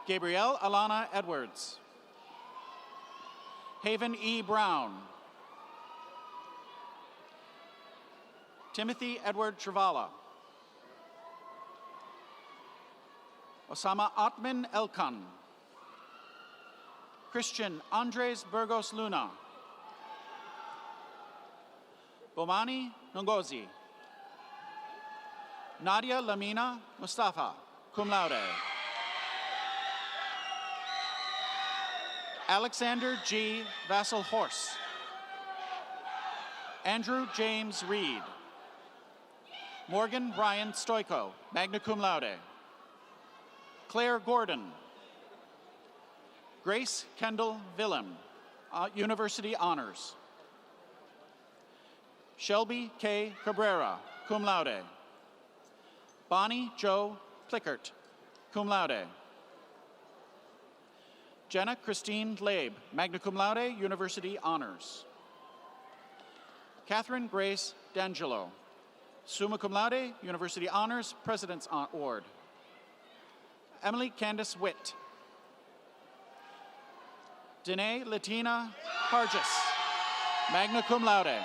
Gabrielle Alana Edwards. Haven E. Brown. Timothy Edward Travala. Osama Atman Elkan. Christian Andres Burgos Luna. Bomani Nongozi. Nadia Lamina Mustafa, cum laude. Alexander G. Vassal-Horse. Andrew James Reed. Morgan Ryan Stoico, magna cum laude. Claire Gordon. Grace Kendall Willem, University Honors. Shelby K. Cabrera, cum laude. Bonnie Jo Plickert, cum laude. Jenna Christine Labe, magna cum laude, University Honors. Catherine Grace D'Angelo, summa cum laude, University Honors, President's Award. Emily Candace Witt. Danae Latina Hargis, magna cum laude.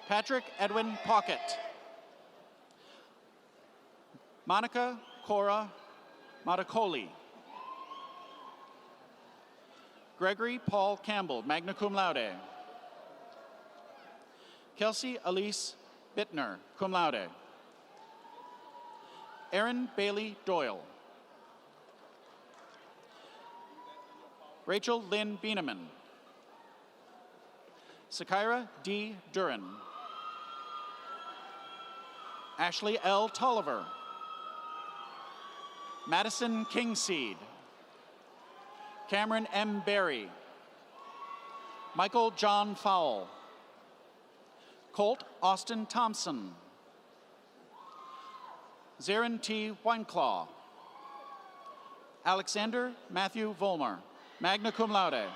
Patrick Edwin Pocket. Monica Cora Matacoli. Gregory Paul Campbell, magna cum laude. Kelsey Elise Bittner, cum laude. Erin Bailey Doyle. Rachel Lynn Bieneman. Sakira D. Duran. Ashley L. Tolliver. Madison Kingseed. Cameron M. Berry. Michael John Fowle. Colt Austin Thompson. Zarin T. Wineclaw. Alexander Matthew Volmer, magna cum laude.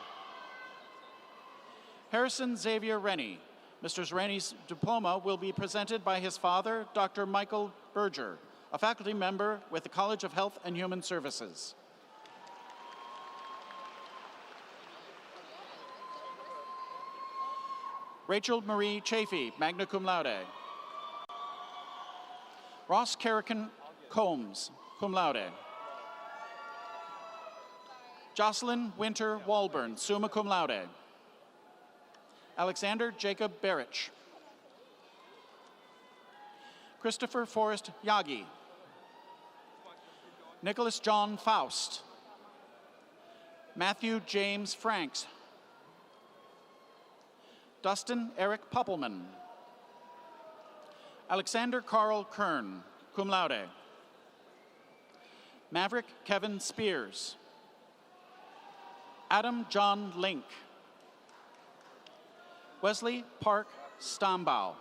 Harrison Xavier Rennie. Mr. Rennie's diploma will be presented by his father, Dr. Michael Berger, a faculty member with the College of Health and Human Services. Rachel Marie Chafee, magna cum laude. Ross Carrican Combs, cum laude. Jocelyn Winter Walburn, summa cum laude. Alexander Jacob Berich. Christopher Forrest Yagi. Nicholas John Faust. Matthew James Franks. Dustin Eric Poppelman. Alexander Carl Kern, cum laude. Maverick Kevin Spears. Adam John Link. Wesley Park Stambaugh.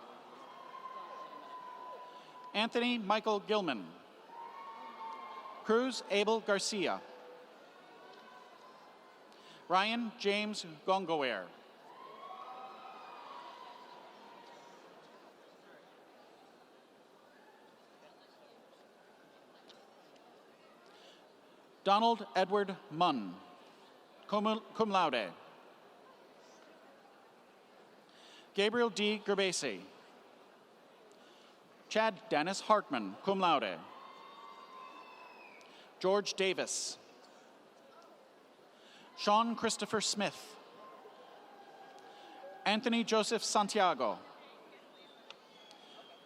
Anthony Michael Gilman. Cruz Abel Garcia. Ryan James Gongoer. Donald Edward Munn, cum laude. Gabriel D. Gerbasi. Chad Dennis Hartman, cum laude. George Davis. Sean Christopher Smith. Anthony Joseph Santiago.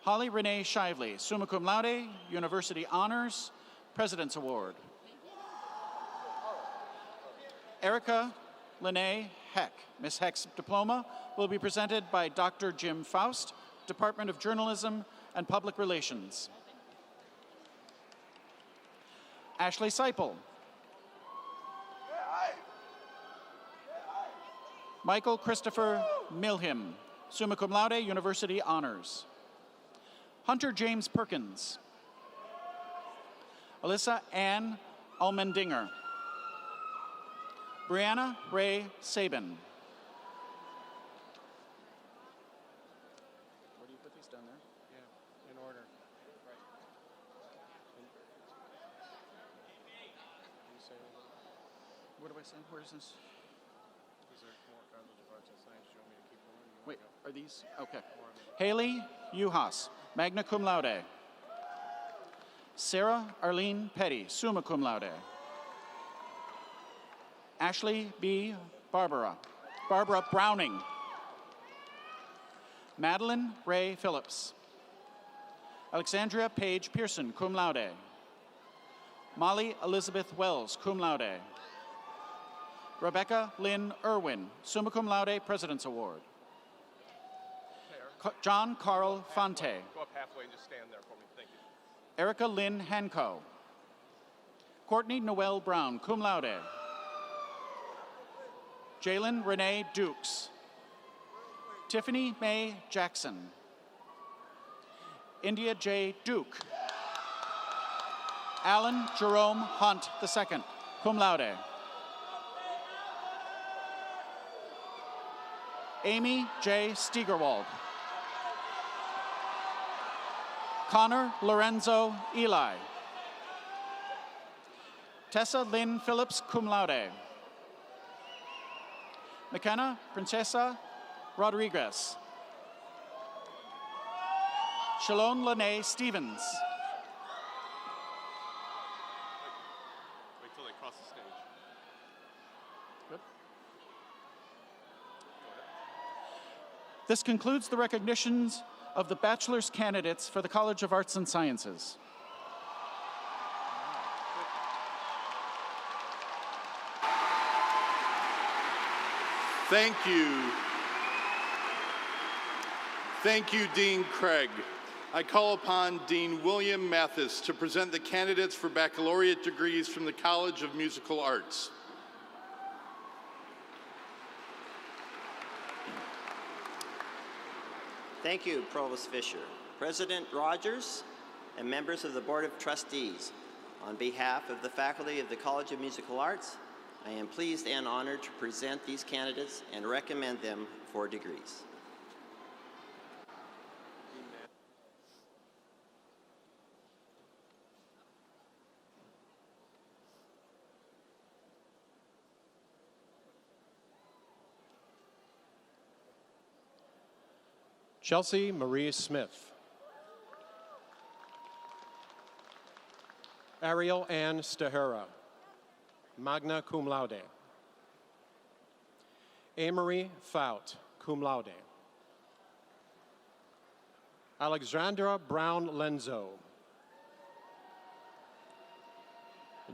Holly Renee Shively, summa cum laude, University Honors, President's Award. Erica Lene Heck. Ms. Heck's diploma will be presented by Dr. Jim Faust, Department of Journalism and Public Relations. Ashley Seipel. Michael Christopher Milham, summa cum laude, University Honors. Hunter James Perkins. Alyssa Ann Almendinger. Brianna Ray Sabin. Where do you put these down there? Yeah, in order. Right. What do I say? Where is this? These are more College of Arts and Science. Do you want me to keep going? Wait, are these? Okay. Haley Uhas, magna cum laude. Sarah Arlene Petty, summa cum laude. Ashley B. Barbara Browning. Madeline Ray Phillips. Alexandria Page Pearson, cum laude. Molly Elizabeth Wells, cum laude. Rebecca Lynn Irwin, summa cum laude, President's Award. John Carl Fonte. Go up halfway and just stand there for me. Thank you. Erica Lynn Hanco. Courtney Noel Brown, cum laude. Jalen Renee Dukes. Tiffany Mae Jackson. India J. Duke. Alan Jerome Hunt II, cum laude. Amy J. Steigerwald. Connor Lorenzo Eli. Tessa Lynn Phillips, cum laude. McKenna Princesa Rodriguez. Shalon Lene Stevens. Wait till they cross the stage. Good. This concludes the recognitions of the bachelor's candidates for the College of Arts and Sciences. Thank you. Thank you, Dean Craig. I call upon Dean William Mathis to present the candidates for baccalaureate degrees from the College of Musical Arts. Thank you, Provost Fisher, President Rogers, and members of the Board of Trustees. On behalf of the faculty of the College of Musical Arts, I am pleased and honored to present these candidates and recommend them for degrees. Chelsea Marie Smith. Ariel Ann Stahura, magna cum laude. Amory Fout, cum laude. Alexandra Brown Lenzo.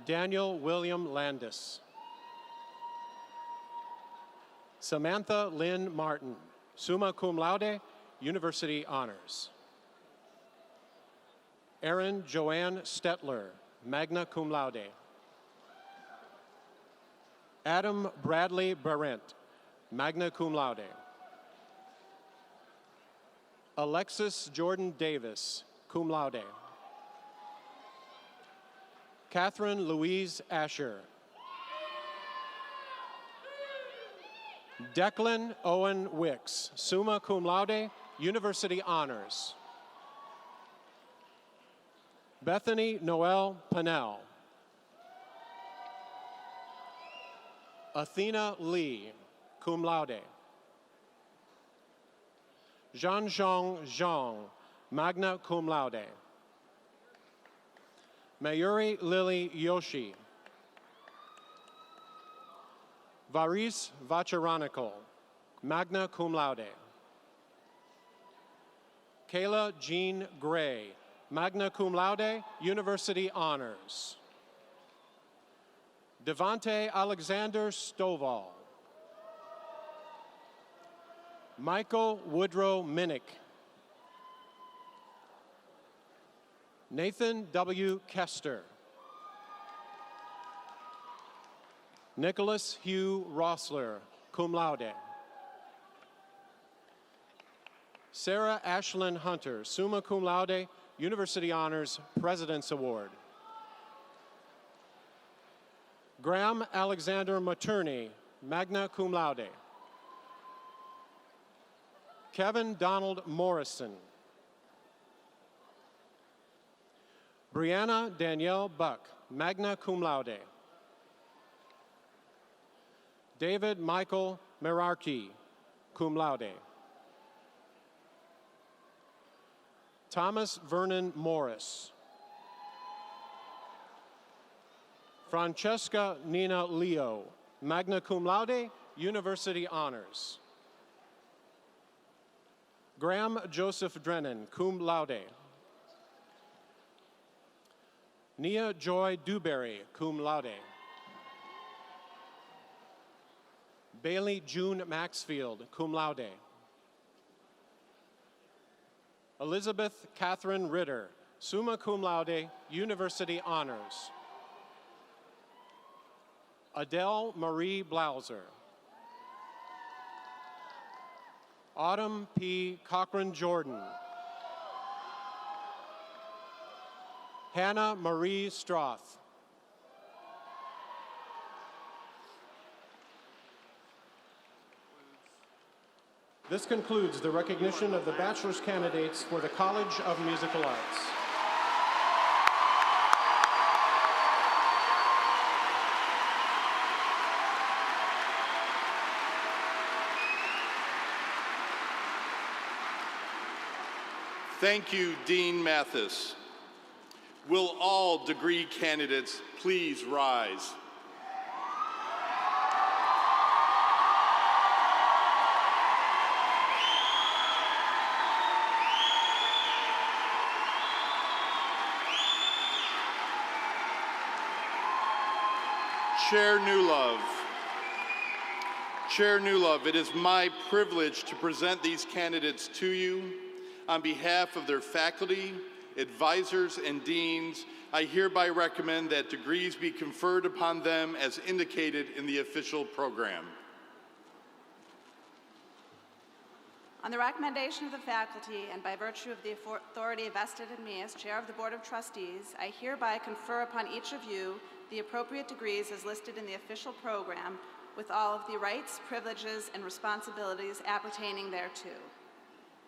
Daniel William Landis. Samantha Lynn Martin, summa cum laude, University Honors. Erin Joanne Stetler, magna cum laude. Adam Bradley Barrent, magna cum laude. Alexis Jordan Davis, cum laude. Catherine Louise Asher. Declan Owen Wicks, summa cum laude, University Honors. Bethany Noel Pennell. Athena Lee, cum laude. Zhang Zhang, magna cum laude. Mayuri Lily Yoshi. Varis Vacharonikal, magna cum laude. Kayla Jean Gray, magna cum laude, University Honors. Devante Alexander Stovall. Michael Woodrow Minnick. Nathan W. Kester. Nicholas Hugh Rossler, cum laude. Sarah Ashlyn Hunter, summa cum laude, University Honors, President's Award. Graham Alexander Materney, magna cum laude. Kevin Donald Morrison. Brianna Danielle Buck, magna cum laude. David Michael Merarkey, cum laude. Thomas Vernon Morris. Francesca Nina Leo, magna cum laude, University Honors. Graham Joseph Drennan, cum laude. Nia Joy Dewberry, cum laude. Bailey June Maxfield, cum laude. Elizabeth Catherine Ritter, summa cum laude, University Honors. Adele Marie Blauser. Autumn P. Cochran Jordan. Hannah Marie Stroth. This concludes the recognition of the bachelor's candidates for the College of Musical Arts. Thank you, Dean Mathis. Will all degree candidates please rise? Chair Newlove. Chair Newlove, it is my privilege to present these candidates to you. On behalf of their faculty, advisors, and deans, I hereby recommend that degrees be conferred upon them as indicated in the official program. On the recommendation of the faculty and by virtue of the authority vested in me as Chair of the Board of Trustees, I hereby confer upon each of you the appropriate degrees as listed in the official program with all of the rights, privileges, and responsibilities appertaining thereto.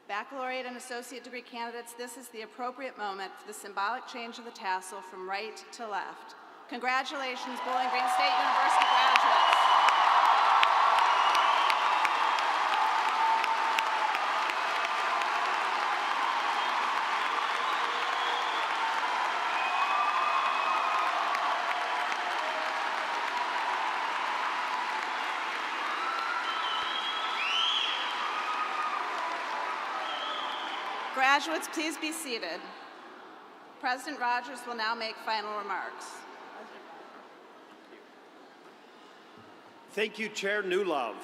Baccalaureate and associate degree candidates, this is the appropriate moment for the symbolic change of the tassel from right to left. Congratulations, Bowling Green State University graduates. Graduates, please be seated. President Rogers will now make final remarks. Thank you, Chair Newlove.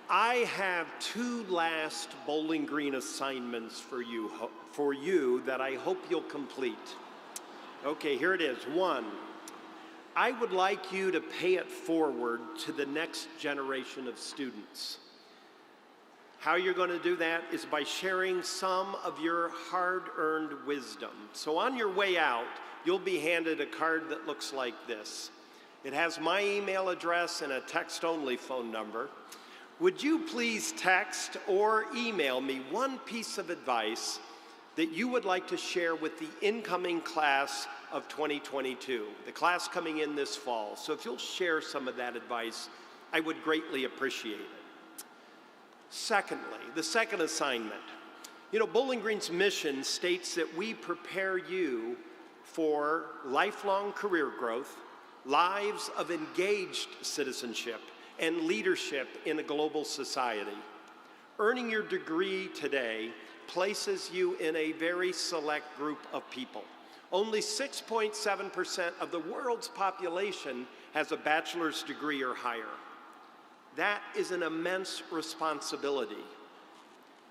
I have two last Bowling Green assignments for you that I hope you'll complete. Okay, here it is. One, I would like you to pay it forward to the next generation of students. How you're going to do that is by sharing some of your hard-earned wisdom. So on your way out, you'll be handed a card that looks like this. It has my email address and a text-only phone number. Would you please text or email me one piece of advice that you would like to share with the incoming class of 2022, the class coming in this fall. So if you'll share some of that advice, I would greatly appreciate it. Secondly, the second assignment. You know, Bowling Green's mission states that we prepare you for lifelong career growth, lives of engaged citizenship, and leadership in a global society. Earning your degree today places you in a very select group of people. Only 6.7% of the world's population has a bachelor's degree or higher. That is an immense responsibility.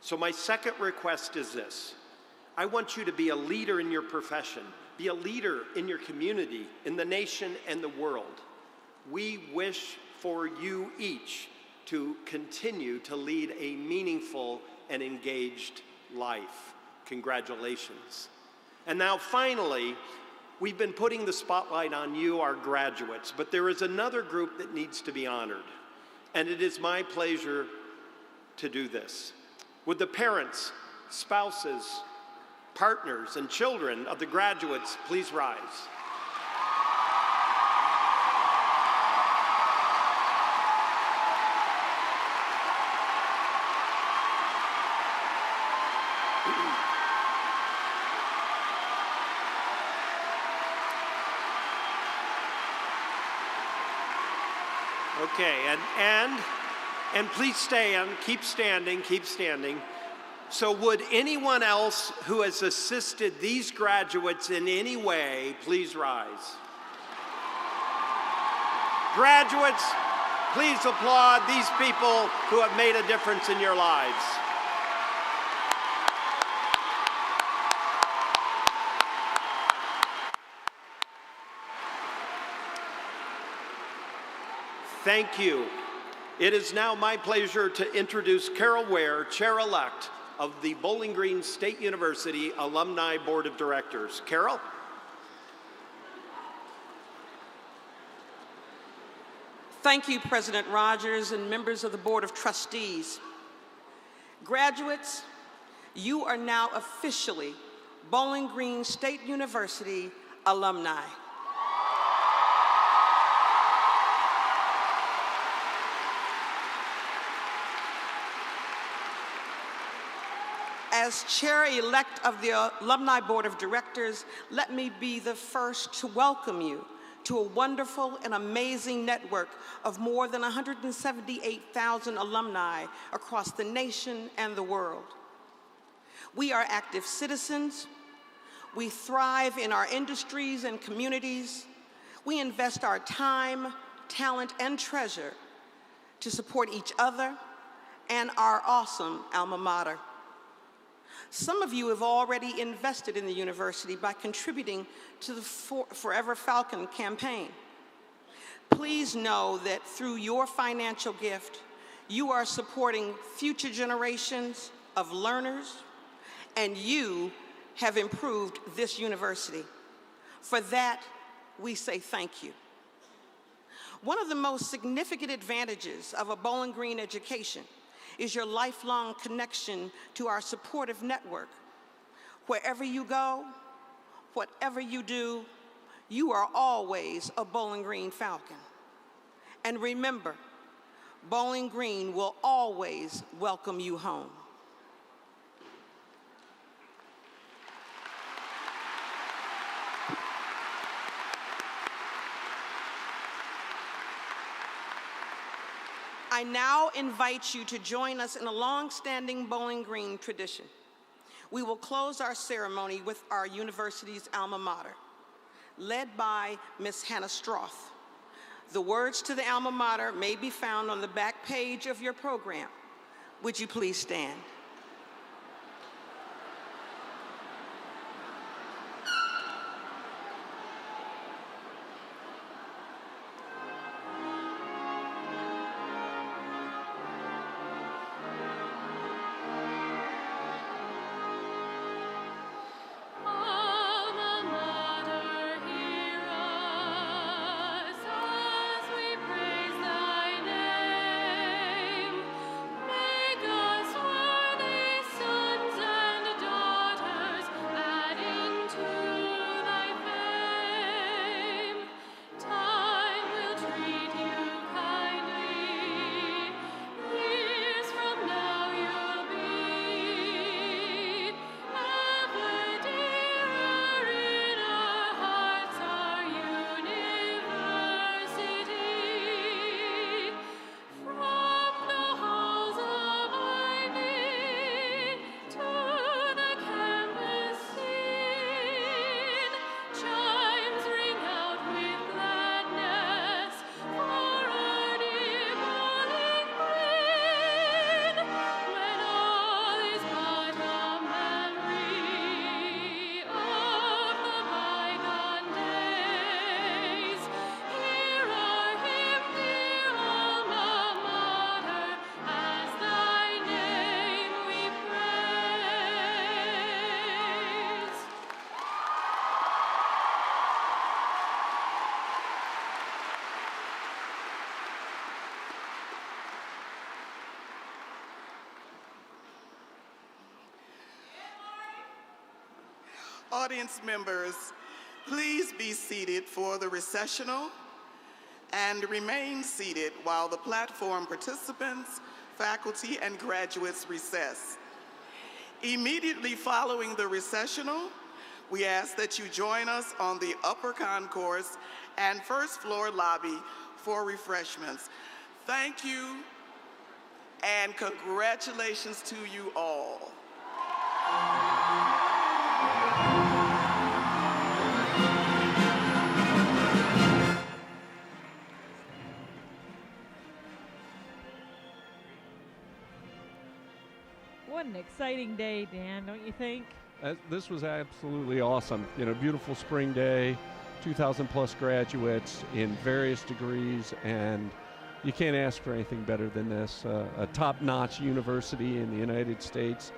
So my second request is this. I want you to be a leader in your profession, be a leader in your community, in the nation and the world. We wish for you each to continue to lead a meaningful and engaged life. Congratulations. And now finally, we've been putting the spotlight on you, our graduates, but there is another group that needs to be honored. And it is my pleasure to do this. Would the parents, spouses, partners, and children of the graduates please rise? Okay, and please stand, keep standing, keep standing. So would anyone else who has assisted these graduates in any way, please rise. Graduates, please applaud these people who have made a difference in your lives. Thank you. It is now my pleasure to introduce Carol Ware, Chair-elect of the Bowling Green State University Alumni Board of Directors. Carol? Thank you, President Rogers and members of the Board of Trustees. Graduates, you are now officially Bowling Green State University alumni. As Chair-elect of the Alumni Board of Directors, let me be the first to welcome you to a wonderful and amazing network of more than 178,000 alumni across the nation and the world. We are active citizens. We thrive in our industries and communities. We invest our time, talent, and treasure to support each other and our awesome alma mater. Some of you have already invested in the university by contributing to the Forever Falcon campaign. Please know that through your financial gift, you are supporting future generations of learners, and you have improved this university. For that, we say thank you. One of the most significant advantages of a Bowling Green education is your lifelong connection to our supportive network. Wherever you go, whatever you do, you are always a Bowling Green Falcon. And remember, Bowling Green will always welcome you home. I now invite you to join us in a long-standing Bowling Green tradition. We will close our ceremony with our university's alma mater, led by Ms. Hannah Stroth. The words to the alma mater may be found on the back page of your program. Would you please stand? Audience members, please be seated for the recessional and remain seated while the platform participants, faculty, and graduates recess. Immediately following the recessional, we ask that you join us on the upper concourse and first floor lobby for refreshments. Thank you and congratulations to you all. What an exciting day, Dan, don't you think? This was absolutely awesome. You know, beautiful spring day, 2,000 plus graduates in various degrees, and you can't ask for anything better than this. A top-notch university in the United States.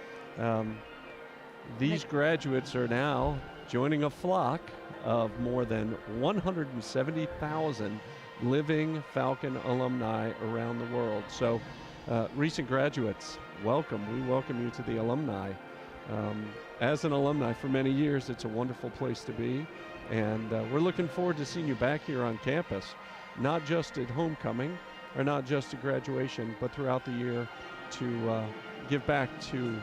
These graduates are now joining a flock of more than 170,000 living Falcon alumni around the world. So recent graduates, welcome. We welcome you to the Alumni. As an alumni for many years, it's a wonderful place to be, and we're looking forward to seeing you back here on campus, not just at homecoming or not just at graduation, but throughout the year to give back to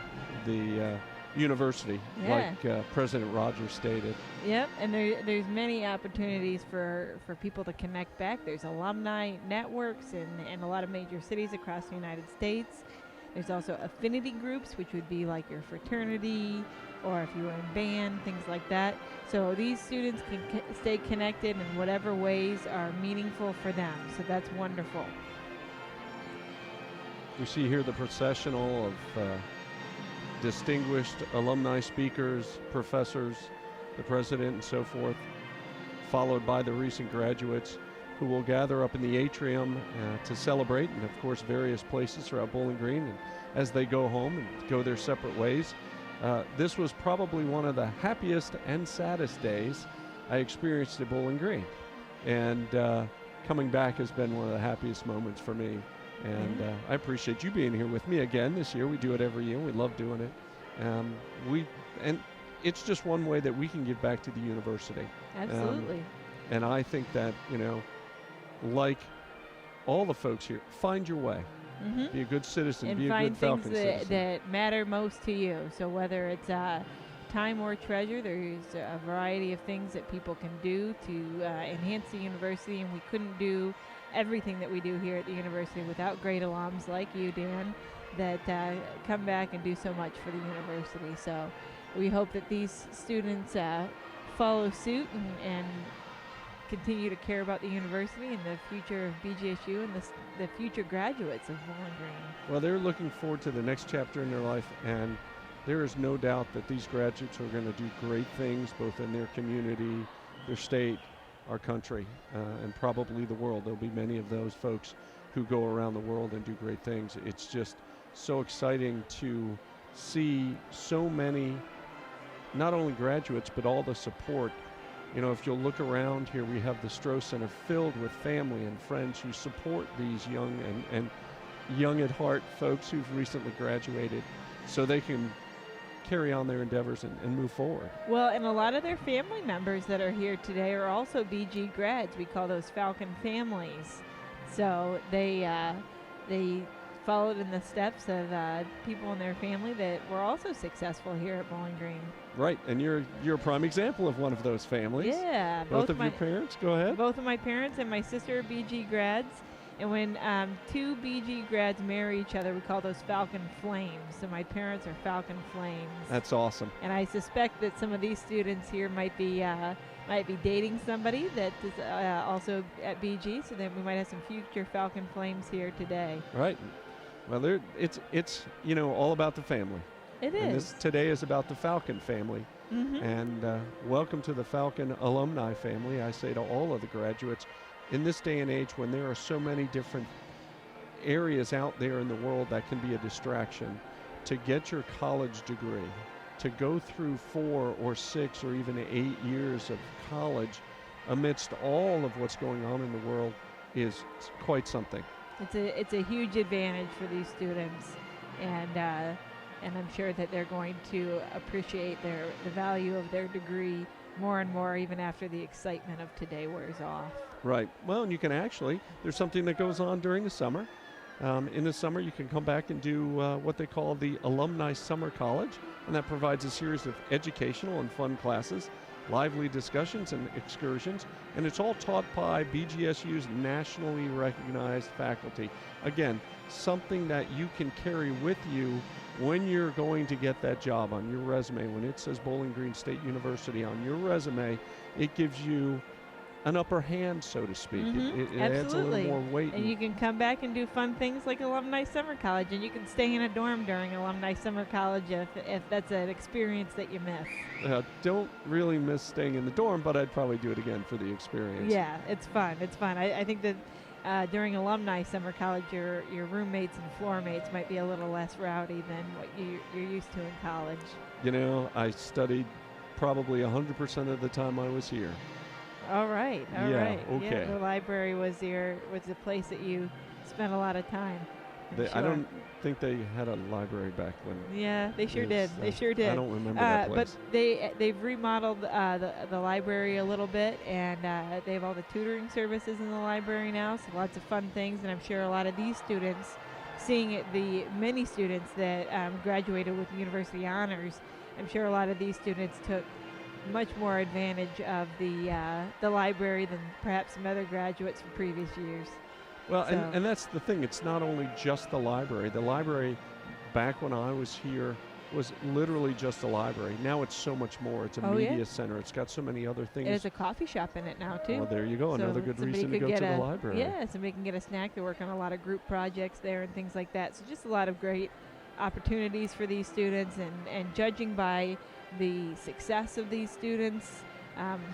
the university, like President Rogers stated. Yep, and there's many opportunities for people to connect back. There's alumni networks in a lot of major cities across the United States. There's also affinity groups, which would be like your fraternity, or if you were in band, things like that. So these students can stay connected in whatever ways are meaningful for them. So that's wonderful. You see here the processional of distinguished alumni speakers, professors, the president, and so forth, followed by the recent graduates who will gather up in the atrium to celebrate, and of course various places throughout Bowling Green, and as they go home and go their separate ways. This was probably one of the happiest and saddest days I experienced at Bowling Green, and coming back has been one of the happiest moments for me. And I appreciate you being here with me again this year. We do it every year. We love doing it. And it's just one way that we can give back to the university. Absolutely. And I think that, you know, like all the folks here, find your way. Mm-hmm. Be a good citizen. And be a find good Falcon things citizen. that matter most to you. So whether it's time or treasure, there's a variety of things that people can do to enhance the university, and we couldn't do everything that we do here at the university without great alums like you, Dan, that come back and do so much for the university. So we hope that these students follow suit and continue to care about the university and the future of BGSU and the future graduates of Bowling Green. Well, they're looking forward to the next chapter in their life, and there is no doubt that these graduates are going to do great things both in their community, their state, our country, and probably the world. There'll be many of those folks who go around the world and do great things. It's just so exciting to see so many, not only graduates, but all the support. You know, if you'll look around here, we have the Stroh Center filled with family and friends who support these young and young at heart folks who've recently graduated so they can carry on their endeavors and move forward. Well, and a lot of their family members that are here today are also BG grads. We call those Falcon families. So they followed in the steps of people in their family that were also successful here at Bowling Green. Right, and you're a prime example of one of those families. Yeah. Both of your parents? Go ahead. Both of my parents and my sister are BG grads. And when two BG grads marry each other, we call those Falcon Flames. So my parents are Falcon Flames. That's awesome. And I suspect that some of these students here might be dating somebody that is also at BG, so then we might have some future Falcon Flames here today. Right. Well, it's you know, all about the family. It and is. This today is about the Falcon family. Mm-hmm. And welcome to the Falcon alumni family. I say to all of the graduates, in this day and age when there are so many different areas out there in the world that can be a distraction, to get your college degree, to go through 4 or 6 or even 8 years of college amidst all of what's going on in the world is quite something. It's a huge advantage for these students, and I'm sure that they're going to appreciate the value of their degree more and more even after the excitement of today wears off. Right. Well, and you can actually, there's something that goes on during the summer. In the summer, you can come back and do what they call the Alumni Summer College, and that provides a series of educational and fun classes, lively discussions and excursions, and it's all taught by BGSU's nationally recognized faculty. Again, something that you can carry with you when you're going to get that job on your resume. When it says Bowling Green State University on your resume, it gives you an upper hand, so to speak. Mm-hmm. It adds a little more weight. And you can come back and do fun things like Alumni Summer College, and you can stay in a dorm during Alumni Summer College if that's an experience that you miss. Don't really miss staying in the dorm, but I'd probably do it again for the experience. Yeah, it's fun. It's fun. I think that during Alumni Summer College, your roommates and floor mates might be a little less rowdy than what you're used to in college. You know, I studied probably 100% of the time I was here. All right. Okay. Yeah, the library was the place that you spent a lot lot of time. I don't think they had a library back when. Yeah, they sure did. They sure did. I don't remember that place. But they've remodeled the library a little bit, and they have all the tutoring services in the library now, so lots of fun things. And I'm sure a lot of these students, seeing it, the many students that graduated with university honors, I'm sure a lot of these students took much more advantage of the library than perhaps some other graduates from previous years. Well, so. and that's the thing. It's not only just the library. The library, back when I was here, was literally just a library. Now it's so much more. It's a media center. It's got so many other things. There's a coffee shop in it now, too. Well, there you go. Another good reason to go to the library. Yeah, somebody can get a snack. They work on a lot of group projects there and things like that. So just a lot of great opportunities for these students, and judging by the success of these students,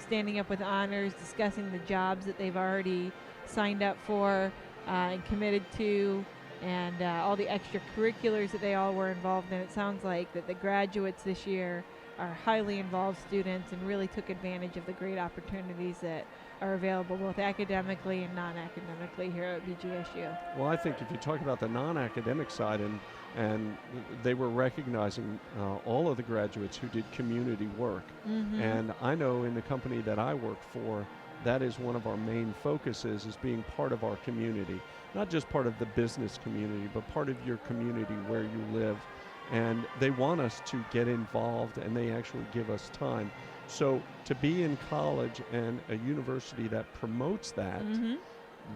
standing up with honors, discussing the jobs that they've already signed up for and committed to, and all the extracurriculars that they all were involved in. It sounds like that the graduates this year are highly involved students and really took advantage of the great opportunities that are available both academically and non-academically here at BGSU. Well, I think if you talk about the non-academic side, and they were recognizing all of the graduates who did community work. And I know in the company that I work for, that is one of our main focuses, is being part of our community. Not just part of the business community, but part of your community where you live. And they want us to get involved, and they actually give us time. So to be in college and a university that promotes that,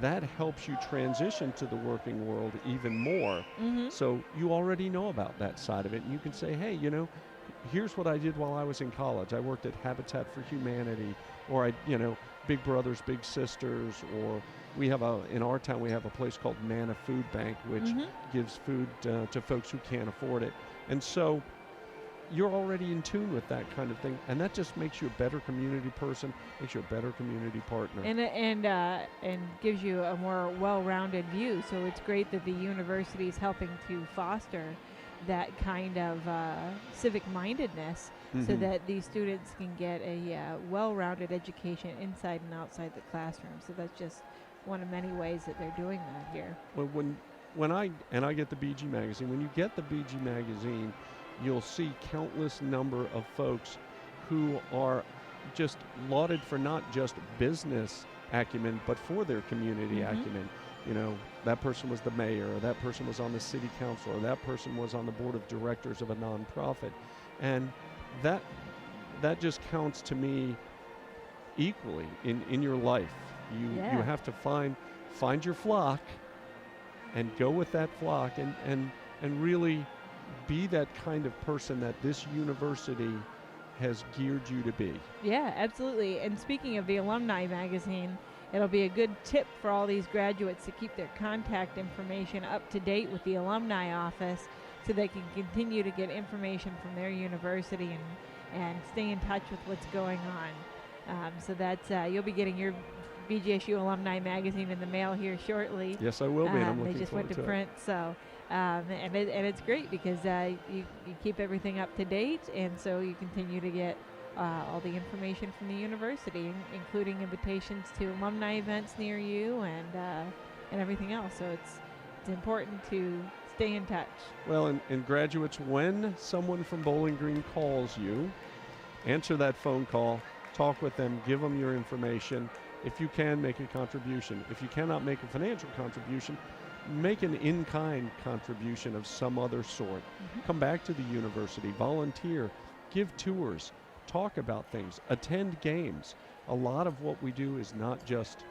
that helps you transition to the working world even more. So you already know about that side of it, and you can say, hey, you know, here's what I did while I was in college. I worked at Habitat for Humanity, or Big Brothers Big Sisters, or we have in our town we have a place called Nana Food Bank, which gives food to folks who can't afford it. And so you're already in tune with that kind of thing, and that just makes you a better community person, makes you a better community partner, and gives you a more well-rounded view. So it's great that the university is helping to foster that kind of civic mindedness, so that these students can get a well-rounded education inside and outside the classroom. So that's just one of many ways that they're doing that here. Well, when I get the BG magazine, when you get the BG magazine, you'll see countless number of folks who are just lauded for not just business acumen, but for their community acumen. You know, that person was the mayor, or that person was on the city council, or that person was on the board of directors of a nonprofit. And that just counts to me equally in your life. You have to find your flock and go with that flock, and really be that kind of person that this university has geared you to be. Yeah, absolutely. And speaking of the Alumni magazine, it'll be a good tip for all these graduates to keep their contact information up to date with the Alumni office, so they can continue to get information from their university and stay in touch with what's going on. So that's you'll be getting your BGSU Alumni magazine in the mail here shortly. Yes, I will be. And I'm looking they just forward went to print, so and it's great because you keep everything up to date, and so you continue to get all the information from the university, including invitations to alumni events near you and everything else. So it's important to stay in touch. Well, and graduates, when someone from Bowling Green calls you, answer that phone call, talk with them, give them your information. If you can, make a contribution. If you cannot make a financial contribution, make an in-kind contribution of some other sort. Come back to the university, volunteer, give tours, talk about things, attend games. A lot of what we do is not just,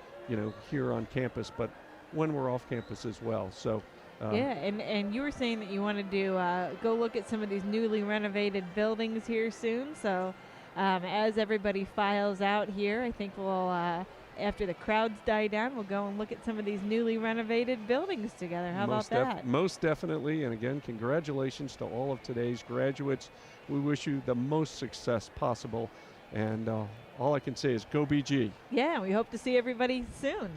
here on campus, but when we're off campus as well. So and you were saying that you wanted to go look at some of these newly renovated buildings here soon. So as everybody files out here, I think we'll after the crowds die down, we'll go and look at some of these newly renovated buildings together. How about that? Most definitely. And again, congratulations to all of today's graduates. We wish you the most success possible. And all I can say is go BG. Yeah, we hope to see everybody soon.